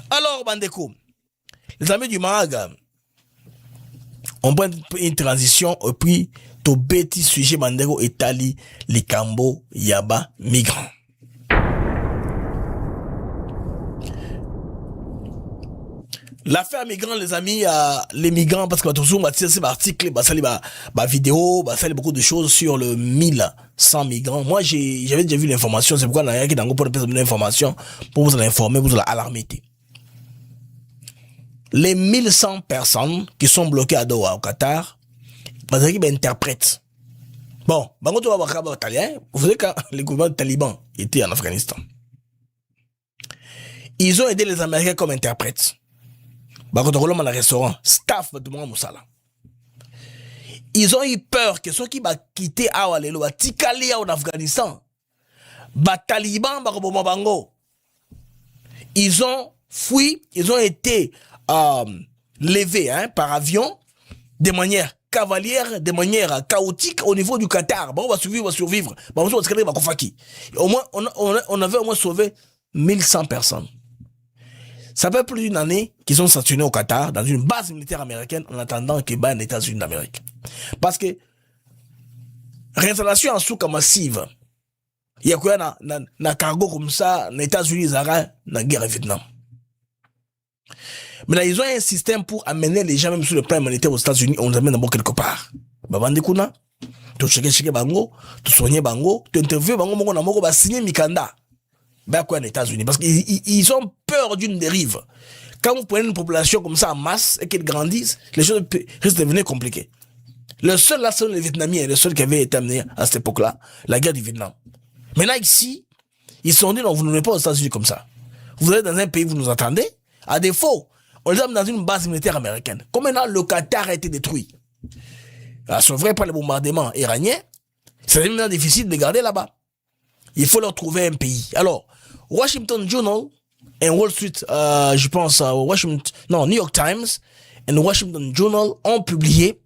F: Alors, Bandeko, les amis du Mahaga, on prend une transition et puis to beti sujet Bandeko Etali, les Cambo, Yaba, migrants. L'affaire migrant, les amis, les migrants, parce que toujours, c'est article, vidéo, beaucoup de choses sur le 1100 migrants. Moi, j'avais déjà vu l'information, c'est pourquoi on a dans pour l'information, pour vous en informer, vous en alarmer. Les 1100 personnes qui sont bloquées à Doha, au Qatar, ils interprètent. Bon, vous savez quand les gouvernements talibans étaient en Afghanistan, ils ont aidé les Américains comme interprètes. Dans le restaurant, staff ils ont eu peur que ceux qui vont quitter Awalelo, Tikali en Afghanistan, Taliban, ils ont fui, ils ont été levés par avion de manière cavalière, de manière chaotique au niveau du Qatar. On va survivre. Au moins, on avait au moins sauvé 1100 personnes. Ça fait plus d'une année qu'ils sont stationnés au Qatar, dans une base militaire américaine, en attendant qu'ils battent les États-Unis d'Amérique. Parce que, réinstallation en souk massive, il y a quoi na cargo comme ça, les États-Unis, ils arrêtent la guerre au Vietnam. Mais là, ils ont un système pour amener les gens, même sur le plan humanitaire aux États-Unis, on les amène d'abord quelque part. Babandekuna, tu checker bango, tu soigner bango, tu interviews bango, mongo na mongo, signer Mikanda. Quoi les États-Unis, parce qu'ils ont peur d'une dérive. Quand vous prenez une population comme ça en masse et qu'elle grandisse, les choses risquent de devenir compliquées. Le seul là, c'est les Vietnamiens, le seul qui avait été amené à cette époque-là, la guerre du Vietnam. Maintenant ici, ils se sont dit non, vous n'êtes pas aux États-Unis comme ça. Vous êtes dans un pays, vous nous attendez. À défaut, on les amène dans une base militaire américaine. Comme maintenant le Qatar a été détruit, sauvé par les bombardements iraniens, c'est maintenant difficile de les garder là-bas. Il faut leur trouver un pays. Alors, Washington Journal et Wall Street, je pense, New York Times et Washington Journal ont publié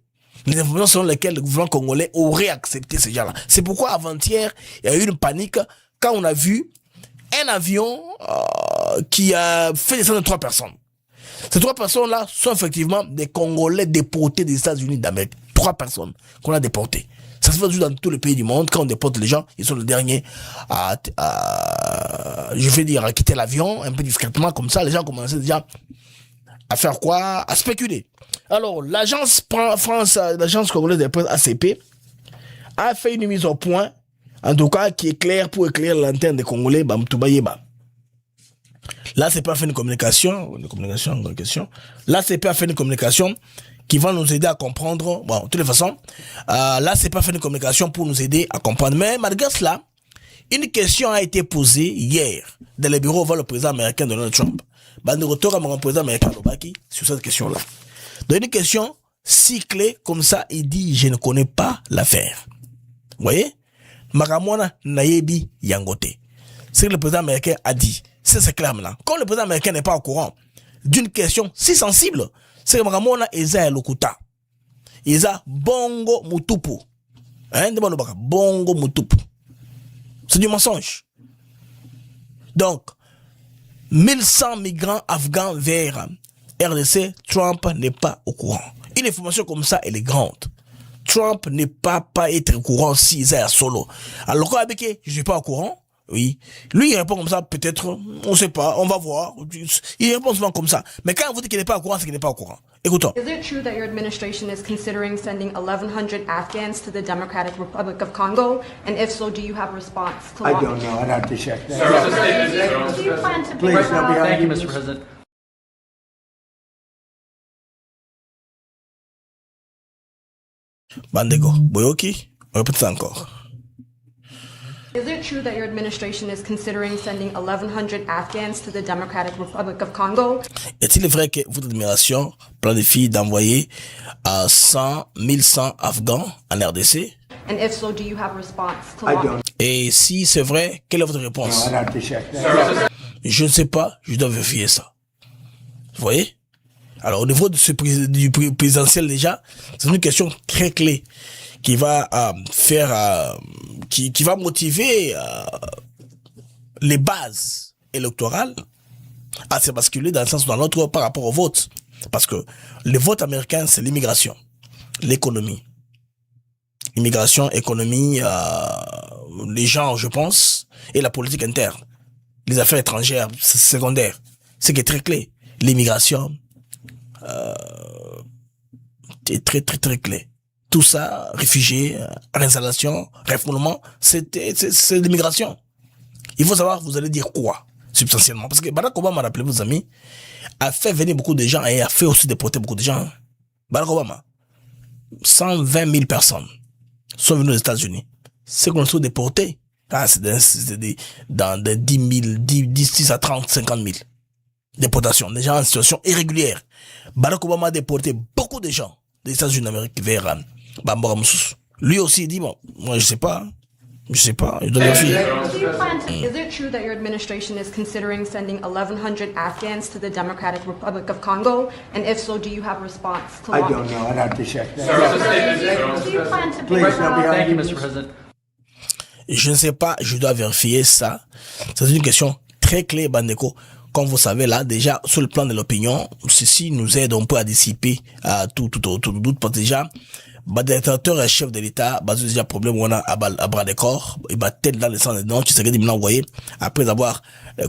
F: les informations selon lesquelles le gouvernement congolais aurait accepté ces gens-là. C'est pourquoi avant-hier, il y a eu une panique quand on a vu un avion qui a fait descendre 3 personnes. Ces 3 personnes-là sont effectivement des Congolais déportés des États-Unis d'Amérique. 3 personnes qu'on a déportées. Ça se fait dans tous les pays du monde. Quand on déporte les gens, ils sont les derniers à quitter l'avion un peu discrètement, comme ça. Les gens commencent déjà à faire quoi? À spéculer. Alors, l'agence congolaise de presse ACP a fait une mise au point, en tout cas, qui est claire pour éclairer la lanterne des Congolais, Là, c'est pas fait une communication. Là, c'est pas fait une communication qui va nous aider à comprendre. Bon, de toutes les façons, là, c'est pas fait une communication pour nous aider à comprendre. Mais malgré cela, une question a été posée hier dans le bureau vers le président américain Donald Trump. De retour à mon président américain Obaki sur cette question-là. Donc, une question cyclée comme ça, il dit, je ne connais pas l'affaire. Vous voyez? Maramona Nayebi Yangote. C'est ce que le président américain a dit. C'est clair maintenant. Quand le président américain n'est pas au courant d'une question si sensible, c'est que Maramona Eza Lokuta. Eza Bongo Mutupu. Bongo Mutupu. C'est du mensonge. Donc, 1100 migrants afghans vers RDC, Trump n'est pas au courant. Une information comme ça, elle est grande. Trump n'est pas être au courant si Eza solo. Alors, quand je ne suis pas au courant, Oui. Lui, il répond comme ça, peut-être, on sait pas, on va voir. Il répond souvent comme ça. Mais quand vous dites qu'il n'est pas au courant, c'est qu'il n'est pas au courant. Écoutons.
C: Is it true that your administration is considering sending 1,100 Afghans to the Democratic Republic of Congo? And if so, do you have a response to launch?
I: know. I'd have to check that.
C: Do you plan to
I: Please,
C: pick
I: no,
C: up-
I: Thank you, Mr. President.
F: Bandego, Boyoki, répète ça encore.
C: Is it true that your administration is considering sending 1,100 Afghans to the Democratic Republic of Congo?
F: Est-il vrai que votre administration planifie d'envoyer 1100 Afghans en RDC?
C: And if so, do you have a response to launch?
F: Et si c'est vrai, quelle est votre réponse?
I: I'd have to check that.
F: Je ne sais pas, je dois vérifier ça. Vous voyez? Alors, au niveau de du présidentiel déjà, c'est une question très clé qui va qui va motiver les bases électorales à se basculer dans un sens ou dans l'autre par rapport au vote. Parce que le vote américain, c'est l'immigration, l'économie. Immigration, économie, les gens, je pense, et la politique interne. Les affaires étrangères, c'est secondaire. Ce qui est très clé. L'immigration, est très, très, très clé. Tout ça, réfugiés, réinstallation, refoulement, c'est l'immigration. Il faut savoir, vous allez dire quoi, substantiellement. Parce que Barack Obama, rappelez-vous, vos amis, a fait venir beaucoup de gens et a fait aussi déporter beaucoup de gens. Barack Obama, 120 000 personnes sont venues aux États-Unis. Ceux qu'on a déportés, c'est dans des 10 à 30, 50 000 déportations. Des gens en situation irrégulière. Barack Obama a déporté beaucoup de gens des États-Unis d'Amérique vers Bambara Moussous. Lui aussi, il dit, bon, moi, je sais pas, je dois vérifier.
C: Is it true that your administration is considering sending 1,100 Afghans to the Democratic Republic of Congo? And if so, do you have a response to launch?
I: know. I'd have to check that.
C: Do you plan to pick
I: Please, no,
C: up-
I: Thank you, Mr. President.
F: Je ne sais pas, je dois vérifier ça. C'est une question très clé, Bandeko. Comme vous savez là, déjà, sur le plan de l'opinion, ceci nous aide un peu à dissiper tout doute, parce que déjà, le dictateur et chef de l'État, déjà problème on a à bras de corps, et tel dans le sens de non, tu sais que me l'envoyer après avoir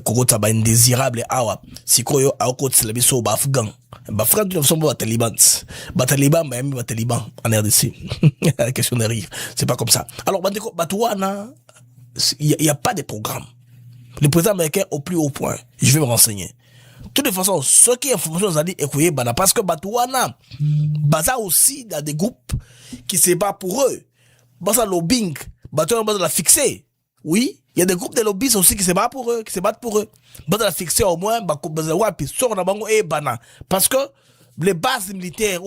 F: Koko Taba indésirable awa, si koyo a okot c'est la biso ba afghan, ba frère de son ba taliban, ba taliban en RDC. La question n'arrive, c'est pas comme ça. Alors Bandeko, Batouana, il y a pas de programme. Le président américain au plus haut point. Je vais me renseigner. De toute façon, ce qui est information, vous allez écouter, parce que Batouana, Baza aussi, il y a des groupes qui se battent pour eux. Baza lobbying, Batouana la fixer. Oui, il y a des groupes de lobbyistes aussi qui se battent pour eux, Baza la fixer au moins, Baza wapi, sort na bango et bana. Parce que les bases militaires,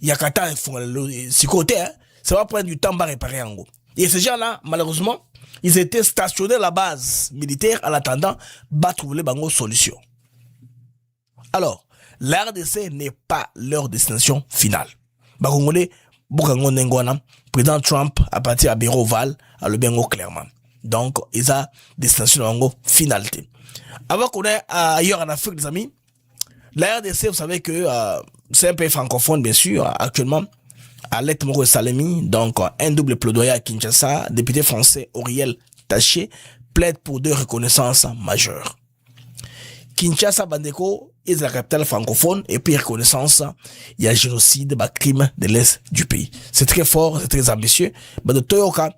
F: il y a qu'à temps, si côté, ça va prendre du temps à réparer en gros. Et ces gens-là, malheureusement, ils étaient stationnés à la base militaire en attendant de trouver les solutions. Alors, la RDC n'est pas leur destination finale. Président Trump, à partir de Bureau Oval, a le bien clairement. Donc, ils ont destination finalité. Avant qu'on ait ailleurs en Afrique, les amis, la RDC, vous savez que c'est un pays francophone, bien sûr, actuellement. Alec Moro Salemi, donc un double plaidoyer à Kinshasa, député français Auriel Taché, plaide pour deux reconnaissances majeures. Kinshasa Bandeko est la capitale francophone et puis reconnaissance, il y a génocide, crime de l'Est du pays. C'est très fort, c'est très ambitieux. De Toyoka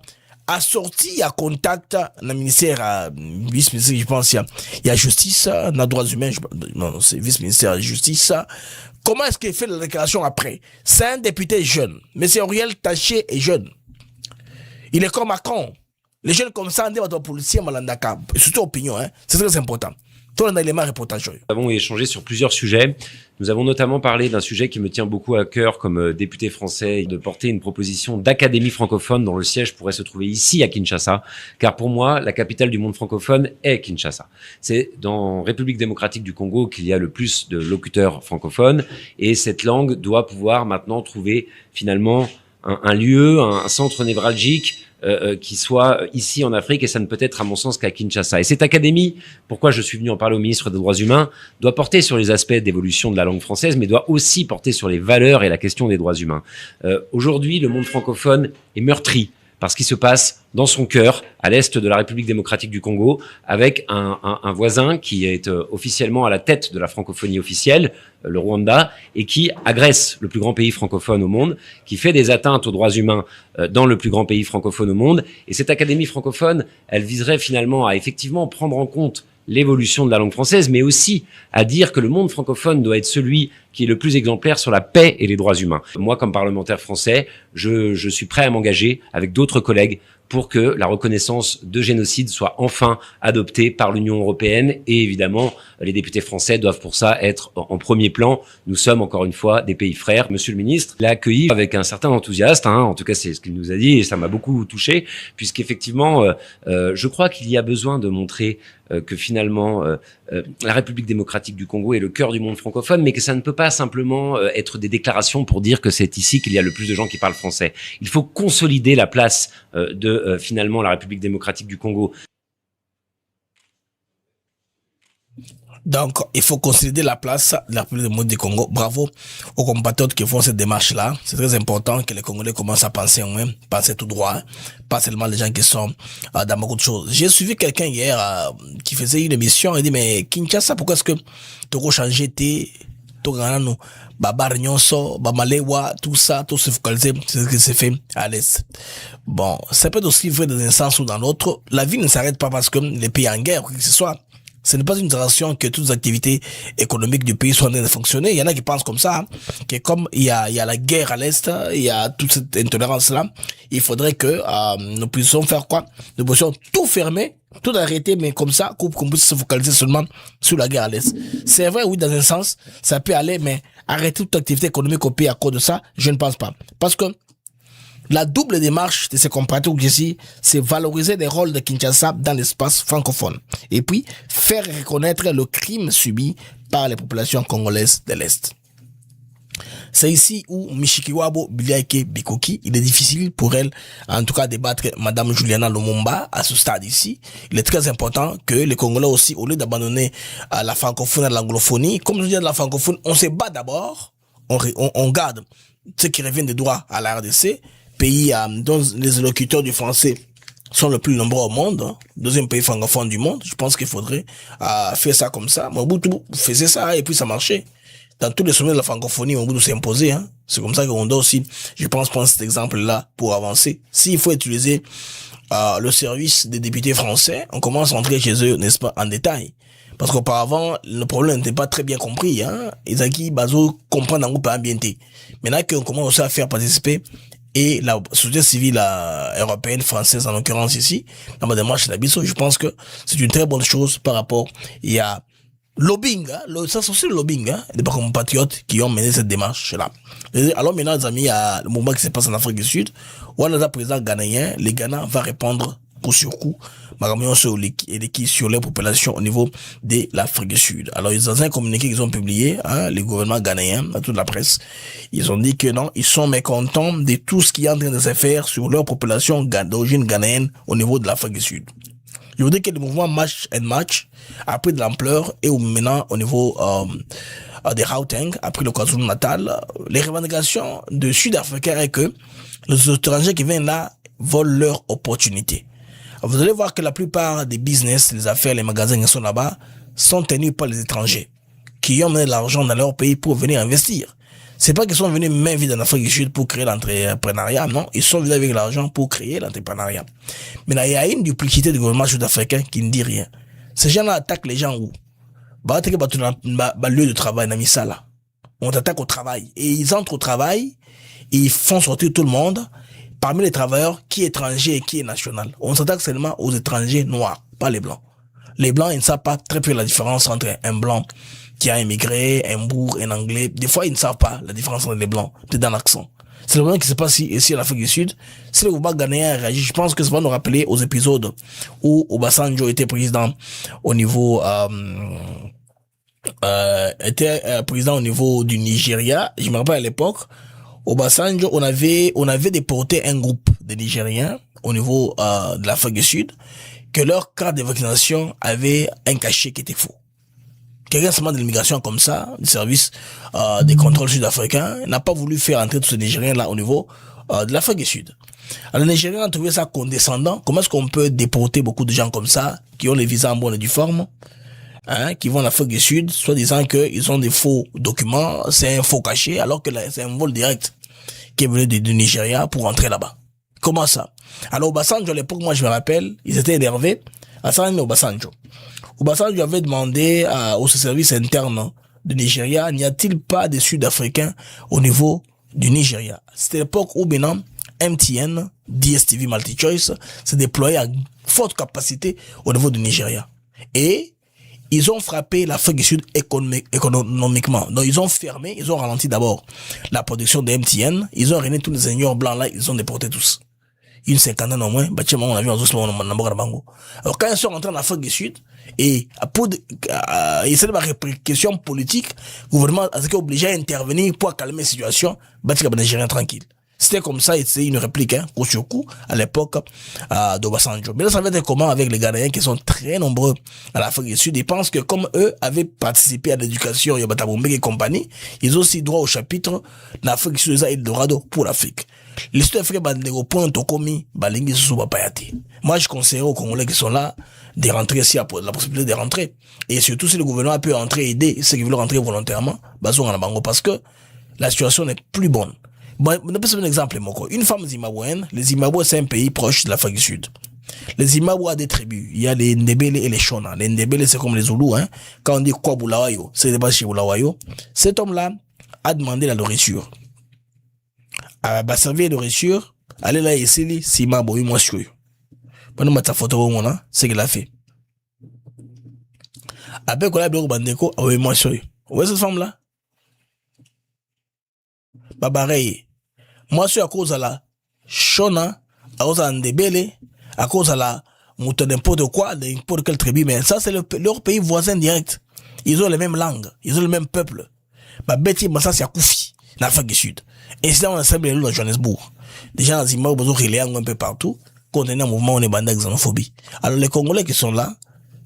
F: a sorti à contact le ministère, vice-ministère, je pense, il y a justice, na droits humains, non, c'est vice-ministère de justice. Comment est-ce qu'il fait la déclaration après? C'est un député jeune. Mais c'est Auriel Taché est jeune. Il est comme Macron. Les jeunes comme ça, on dit à ton policier, malandaka. Surtout opinion, hein. C'est très important. Toi, on a l'élément reportage.
J: Nous avons échangé sur plusieurs sujets. Nous avons notamment parlé d'un sujet qui me tient beaucoup à cœur comme député français, de porter une proposition d'académie francophone dont le siège pourrait se trouver ici à Kinshasa. Car pour moi, la capitale du monde francophone est Kinshasa. C'est dans République démocratique du Congo qu'il y a le plus de locuteurs francophones. Et cette langue doit pouvoir maintenant trouver finalement un lieu, un centre névralgique qui soit ici en Afrique, et ça ne peut être à mon sens qu'à Kinshasa. Et cette académie, pourquoi je suis venu en parler au ministre des Droits Humains, doit porter sur les aspects d'évolution de la langue française, mais doit aussi porter sur les valeurs et la question des droits humains. Aujourd'hui, le monde francophone est meurtri par ce qui se passe dans son cœur, à l'est de la République démocratique du Congo, avec un voisin qui est officiellement à la tête de la francophonie officielle, le Rwanda, et qui agresse le plus grand pays francophone au monde, qui fait des atteintes aux droits humains dans le plus grand pays francophone au monde. Et cette académie francophone, elle viserait finalement à effectivement prendre en compte l'évolution de la langue française, mais aussi à dire que le monde francophone doit être celui qui est le plus exemplaire sur la paix et les droits humains. Moi, comme parlementaire français, je suis prêt à m'engager avec d'autres collègues pour que la reconnaissance de génocide soit enfin adoptée par l'Union européenne. Et évidemment, les députés français doivent pour ça être en premier plan. Nous sommes encore une fois des pays frères. Monsieur le ministre l'a accueilli avec un certain enthousiasme, en tout cas c'est ce qu'il nous a dit, et ça m'a beaucoup touché, puisqu'effectivement, je crois qu'il y a besoin de montrer que finalement la République démocratique du Congo est le cœur du monde francophone, mais que ça ne peut pas simplement être des déclarations pour dire que c'est ici qu'il y a le plus de gens qui parlent français. Il faut consolider la place de finalement la République démocratique du Congo.
F: Donc, il faut consolider la place de la République démocratique du Congo. Bravo aux compatriotes qui font cette démarche-là. C'est très important que les Congolais commencent à penser eux-mêmes, penser tout droit, hein. Pas seulement les gens qui sont dans beaucoup de choses. J'ai suivi quelqu'un hier qui faisait une émission et dit, mais Kinshasa, pourquoi est-ce que tu as changé tes Toganano, Babar Nyonso, Bamalewa, tout ça, tout se focaliser, c'est ce qui s'est fait à l'Est. Bon, ça peut aussi vrai dans un sens ou dans l'autre. La vie ne s'arrête pas parce que les pays en guerre, quoi que ce soit. Ce n'est pas une transaction que toutes les activités économiques du pays soient en train de fonctionner. Il y en a qui pensent comme ça, hein, que comme il y a la guerre à l'Est, il y a toute cette intolérance-là, il faudrait que nous puissions faire quoi? Nous puissions tout fermer, tout arrêter, mais comme ça, qu'on puisse se focaliser seulement sur la guerre à l'Est. C'est vrai, oui, dans un sens, ça peut aller, mais arrêter toute activité économique au pays à cause de ça, je ne pense pas. Parce que la double démarche de ces compatriotes ici, c'est valoriser les rôles de Kinshasa dans l'espace francophone. Et puis, faire reconnaître le crime subi par les populations congolaises de l'Est. C'est ici où Mishikiwabo Biliaike Bikoki, il est difficile pour elle, en tout cas, débattre Madame Juliana Lumumba à ce stade ici. Il est très important que les Congolais aussi, au lieu d'abandonner la francophonie à l'anglophonie, comme je dis de la francophonie, on se bat d'abord, on garde ce qui revient des droits à la RDC, pays dont les élocuteurs du français sont le plus nombreux au monde, hein, deuxième pays francophone du monde. Je pense qu'il faudrait faire ça comme ça. Mobutu faisait ça et puis ça marchait. Dans tous les sommets de la francophonie, Mobutu s'est imposé. Hein. C'est comme ça qu'on doit aussi, je pense, prendre cet exemple-là pour avancer. S'il faut utiliser le service des députés français, on commence à entrer chez eux, n'est-ce pas, en détail. Parce qu'auparavant, le problème n'était pas très bien compris. Hein. Isaki Bazo comprend dans le groupe bien. Maintenant qu'on commence aussi à faire participer et la société civile européenne, française en l'occurrence ici, dans ma démarche de l'Abisso, je pense que c'est une très bonne chose par rapport à lobbying, hein, ça c'est aussi le lobbying, hein, des compatriotes qui ont mené cette démarche-là. Alors maintenant, les amis, il y a le mouvement qui se passe en Afrique du Sud, où on a le président ghanéen, le Ghana va répondre coup sur coup, sur les populations au niveau de l'Afrique du Sud. Alors, dans un communiqué qu'ils ont publié, hein, les gouvernements ghanéens, à toute la presse, ils ont dit que non, ils sont mécontents de tout ce qui est en train de se faire sur leur population d'origine ghanéenne au niveau de l'Afrique du Sud. Je veux dire que le mouvement Match and Match a pris de l'ampleur et maintenant au niveau des Gauteng, après le KwaZulu-Natal, les revendications de Sud-Africains est que les étrangers qui viennent là volent leur opportunité. Vous allez voir que la plupart des business, les affaires, les magasins qui sont là-bas sont tenus par les étrangers qui ont mené de l'argent dans leur pays pour venir investir. C'est pas qu'ils sont venus main vide en Afrique du Sud pour créer l'entrepreneuriat, non. Ils sont venus avec l'argent pour créer l'entrepreneuriat. Mais là, il y a une duplicité du gouvernement sud-africain qui ne dit rien. Ces gens-là attaquent les gens où? Lieu de travail, on a mis ça là. On attaque au travail. Et ils entrent au travail, et ils font sortir tout le monde. Parmi les travailleurs, qui est étranger et qui est national. On s'attaque seulement aux étrangers noirs, pas les blancs. Les blancs, ils ne savent pas très peu la différence entre un blanc qui a immigré, un bourg, un anglais. Des fois, ils ne savent pas la différence entre les blancs, peut-être dans l'accent. C'est le problème qui se passe ici en Afrique du Sud. Si le gouvernement ghanéen réagit, je pense que ça va nous rappeler aux épisodes où Obasanjo était président au niveau, président au niveau du Nigeria. Je me rappelle à l'époque, Obasanjo, on avait déporté un groupe de Nigériens au niveau de l'Afrique du Sud, que leur carte de vaccination avait un cachet qui était faux. Quelqu'un seulement de l'immigration comme ça, du service des contrôles sud-africains, n'a pas voulu faire entrer tous ces Nigériens là au niveau de l'Afrique du Sud. Alors, les Nigériens ont trouvé ça condescendant. Comment est-ce qu'on peut déporter beaucoup de gens comme ça, qui ont les visas en bonne et due forme, hein, qui vont en Afrique du Sud, soit disant qu'ils ont des faux documents, c'est un faux cachet, alors que c'est un vol direct qui est venu du Nigeria pour rentrer là-bas. Comment ça? Alors, Obasanjo, à l'époque, moi, je me rappelle, ils étaient énervés. Obasanjo avait demandé au service interne du Nigeria, n'y a-t-il pas des Sud-Africains au niveau du Nigeria? C'était l'époque où maintenant, MTN, DSTV MultiChoice, s'est déployé à forte capacité au niveau du Nigeria. Et ils ont frappé l'Afrique du Sud économiquement. Donc, ils ont fermé, ils ont ralenti d'abord la production de MTN. Ils ont régné tous les ingénieurs blancs là, ils ont déporté tous. Une cinquantaine au moins, on a vu en Zouslo, alors, quand ils sont rentrés en Afrique du Sud, et pour essayer de la répercussion politique, le gouvernement a été obligé à intervenir pour calmer la situation, bâtir les Nigériens tranquilles. C'était comme ça, c'était une réplique, coup sur coup, à l'époque, d'Obasanjo. Mais là, ça va être comment avec les Ghanéens qui sont très nombreux à l'Afrique du Sud. Ils pensent que comme eux avaient participé à l'éducation, Yabataboumbe et compagnie, ils ont aussi droit au chapitre l'Afrique du Sud, les Eldorado pour l'Afrique. Les Sud-Africains, bandego, point, tokomi, balingi, souba, payati. Moi, je conseille aux Congolais qui sont là de rentrer s'il y a la possibilité de rentrer. Et surtout, si le gouvernement peut entrer et aider ceux qui veulent rentrer volontairement, parce que la situation n'est plus bonne. Bon, on peut un exemple, Moko. Une femme zimbabwéenne, les Zimbabwe, c'est un pays proche de l'Afrique du Sud. Les Zimbabwe a des tribus. Il y a les Ndebele et les Shona. Les Ndebele, c'est comme les Zoulous, hein. Quand on dit quoi Bulawayo, c'est pas chez Bulawayo. Cet homme-là a demandé la nourriture. Bah, servir de nourriture, allez là, ici, Simabo, moi, je suis. Pendant ma photo, c'est ce qu'il a fait. Après, qu'on a bien bandeko, moi, je suis. Vous voyez cette femme-là? Bah, pareil. Moi, je suis à cause de la Shona, à cause de la Ndebele, à cause de la mouton n'importe quoi, n'importe quelle tribu, mais ça, c'est leur pays voisin direct. Ils ont les mêmes langues, ils ont le même peuple. Bah, Betty, ça, c'est à Koufi, l'Afrique du Sud. Et c'est dans l'Assemblée de Johannesburg. Des gens à Zimbabwe, ils ont relais un peu partout, contenant un mouvement, on est bandé avec xénophobie. Alors, les Congolais qui sont là,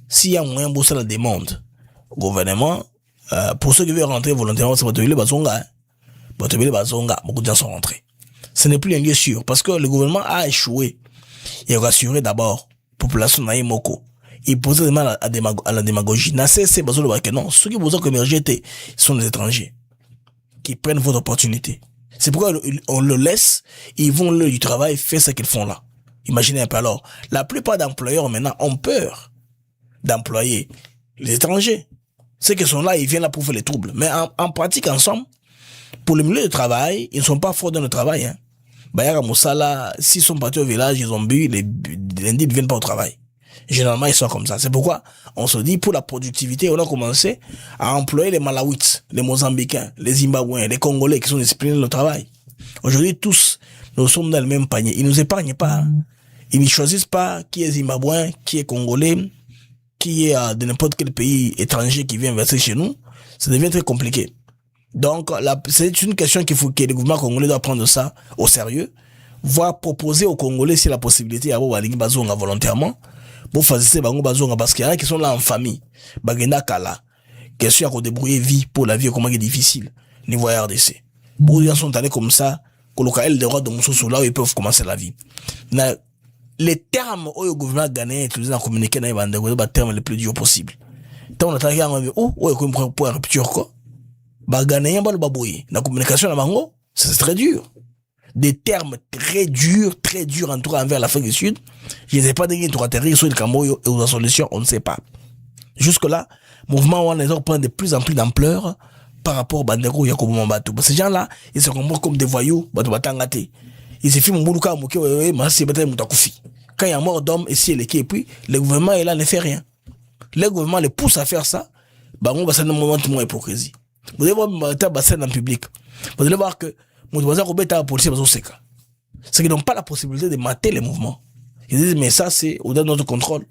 F: s'il y a moyen de bosser la demande au gouvernement, pour ceux qui veulent rentrer volontairement, c'est Batobile Bazonga, beaucoup de gens sont rentrés. Ce n'est plus un lieu sûr, parce que le gouvernement a échoué. Il a rassuré d'abord la population naïmoko. Il posait des mal à la démagogie. Non, ceux qui vous ont émergé, sont les étrangers qui prennent votre opportunité. C'est pourquoi on le laisse, ils vont là du travail, faire ce qu'ils font là. Imaginez un peu alors. La plupart d'employeurs maintenant ont peur d'employer les étrangers. Ceux qui sont là, ils viennent là pour faire les troubles. Mais en pratique, ensemble, pour le milieu de travail, ils ne sont pas forts dans le travail. Hein. Bayara Moussala, s'ils sont partis au village, ils ont bu, les lundis ne viennent pas au travail. Généralement, ils sont comme ça. C'est pourquoi on se dit, pour la productivité, on a commencé à employer les Malawites, les Mozambicains, les Zimbabwéens, les Congolais qui sont disciplinés dans le travail. Aujourd'hui, tous, nous sommes dans le même panier. Ils nous épargnent pas. Hein. Ils ne choisissent pas qui est Zimbabwéen, qui est Congolais, qui est de n'importe quel pays étranger qui vient verser chez nous. Ça devient très compliqué. Donc, c'est une question qu'il faut que le gouvernement congolais doit prendre ça au sérieux, voire proposer aux Congolais si la possibilité d'avoir Walingi Bazonga volontairement, pour faciliter Bango Bazonga, parce qu'il y en a qui sont là en famille, Bagenda Kala, question à qu'on débrouiller vie pour la vie, comment il est difficile, niveau RDC. Beaucoup de gens sont allés comme ça, Kolokael des rois de Moussou là où ils peuvent commencer la vie. Les termes où le gouvernement ghanéen utilisé dans communiquer dans les bandes, les termes les plus durs possibles. Tant on a travaillé en pour une rupture quoi. Ghanéen ba le baboué. La communication à Bango, c'est très dur. Des termes très durs en tout cas envers l'Afrique du Sud. Je ne sais pas de qui atterrir sur le Cameroun et aux solutions, on ne sait pas. Jusque là, mouvement on les prend de plus en plus d'ampleur par rapport au Bandeko Yakobo Mambatou. Ces gens-là, ils se comportent comme des voyous, ils se filment Moulouka Mouké, Massi Bataille Moutakoufi. Quand il y a mort d'homme, ici et et puis, le gouvernement est là, ne fait rien. Le gouvernement les pousse à faire ça, on va s'en moment de hypocrisie. Vous allez voir un bassin en public. Vous allez voir que mon voisin Robert a la police dans ce cas. C'est qu'ils n'ont pas la possibilité de mater les mouvements. Ils disent, mais ça, c'est au-delà de notre contrôle.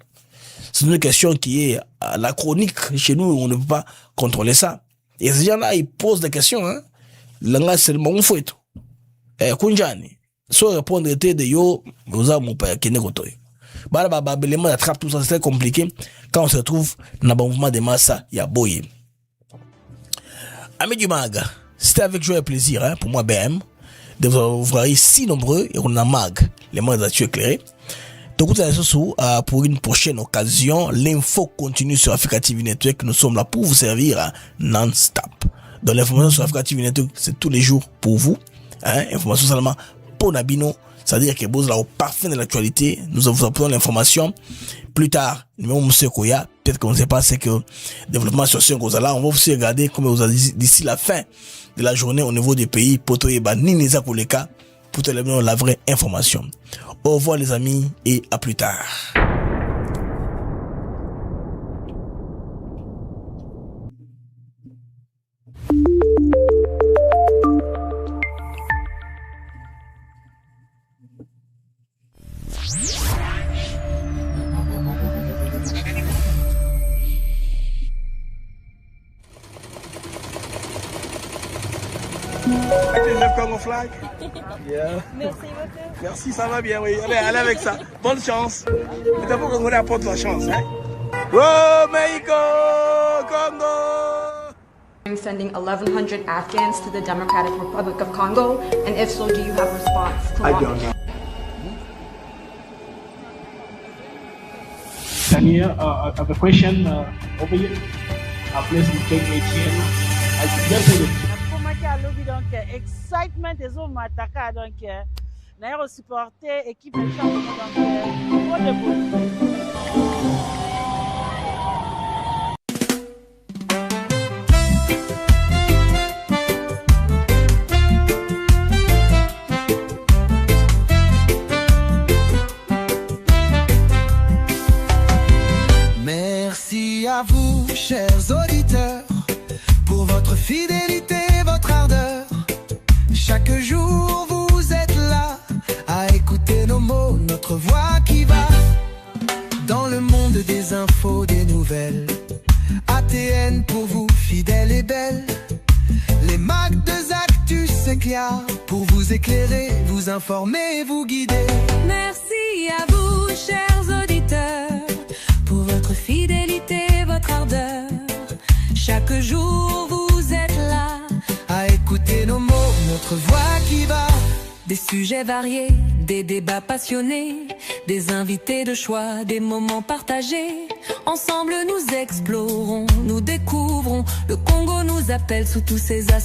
F: C'est une question qui est anachronique. Chez nous, on ne peut pas contrôler ça. Et ces gens-là, ils posent des questions, hein. L'anglais, c'est le bon fouet. Kunjani. Soit répondre était de yo, vous avez mon père qui n'est pas les mains attrapent tout ça, c'est très compliqué. Quand on se retrouve dans le mouvement de masse, il y a boyé. Ami du Mag, c'était avec joie et plaisir, hein, pour moi, BM. vous voyez si nombreux et on a mag les moyens d'actu éclairés. Donc pour une prochaine occasion, l'info continue sur Africa TV Network. Nous sommes là pour vous servir non-stop. Donc l'information sur Africa TV Network, c'est tous les jours pour vous. Information seulement pour Nabino. C'est-à-dire que vous êtes au parfum de l'actualité. Nous vous apprenons l'information. Plus tard, peut-être qu'on ne sait pas, c'est que développement social on va aussi regarder comme vous avez d'ici la fin de la journée au niveau des pays pour te pour te donner la vraie information. Au revoir les amis et à plus tard.
B: Le Congo flag. Yeah.
E: Merci beaucoup.
B: Merci, ça va bien, oui. Allez avec ça. Bonne chance. Mais d'abord, Congolais apporte la chance. Hein? Oh, Mexico, Congo!
C: Sending 1,100 Afghans to the Democratic Republic of Congo? And if so, do you have a response to launch?
B: I don't know.
D: Daniel, I have a question over here. Please take ATM. I just said it.
E: Donc excitement et zo mataka donc na supporter équipe de champion donc pour de
A: Merci à vous, chers auditeurs, pour votre fidélité, votre ardeur. Chaque jour vous êtes là à écouter nos mots, notre voix qui va dans le monde des infos, des nouvelles. ATN pour vous, fidèle et belle. Les mags de Actus s'éclairent pour vous éclairer, vous informer et vous guider.
K: Merci à vous, chers auditeurs, pour votre fidélité, votre ardeur. Chaque jour vous êtes là
A: à écouter nos mots, notre voix qui va.
K: Des sujets variés, des débats passionnés, des invités de choix, des moments partagés. Ensemble nous explorons, nous découvrons. Le Congo nous appelle sous tous ses aspects.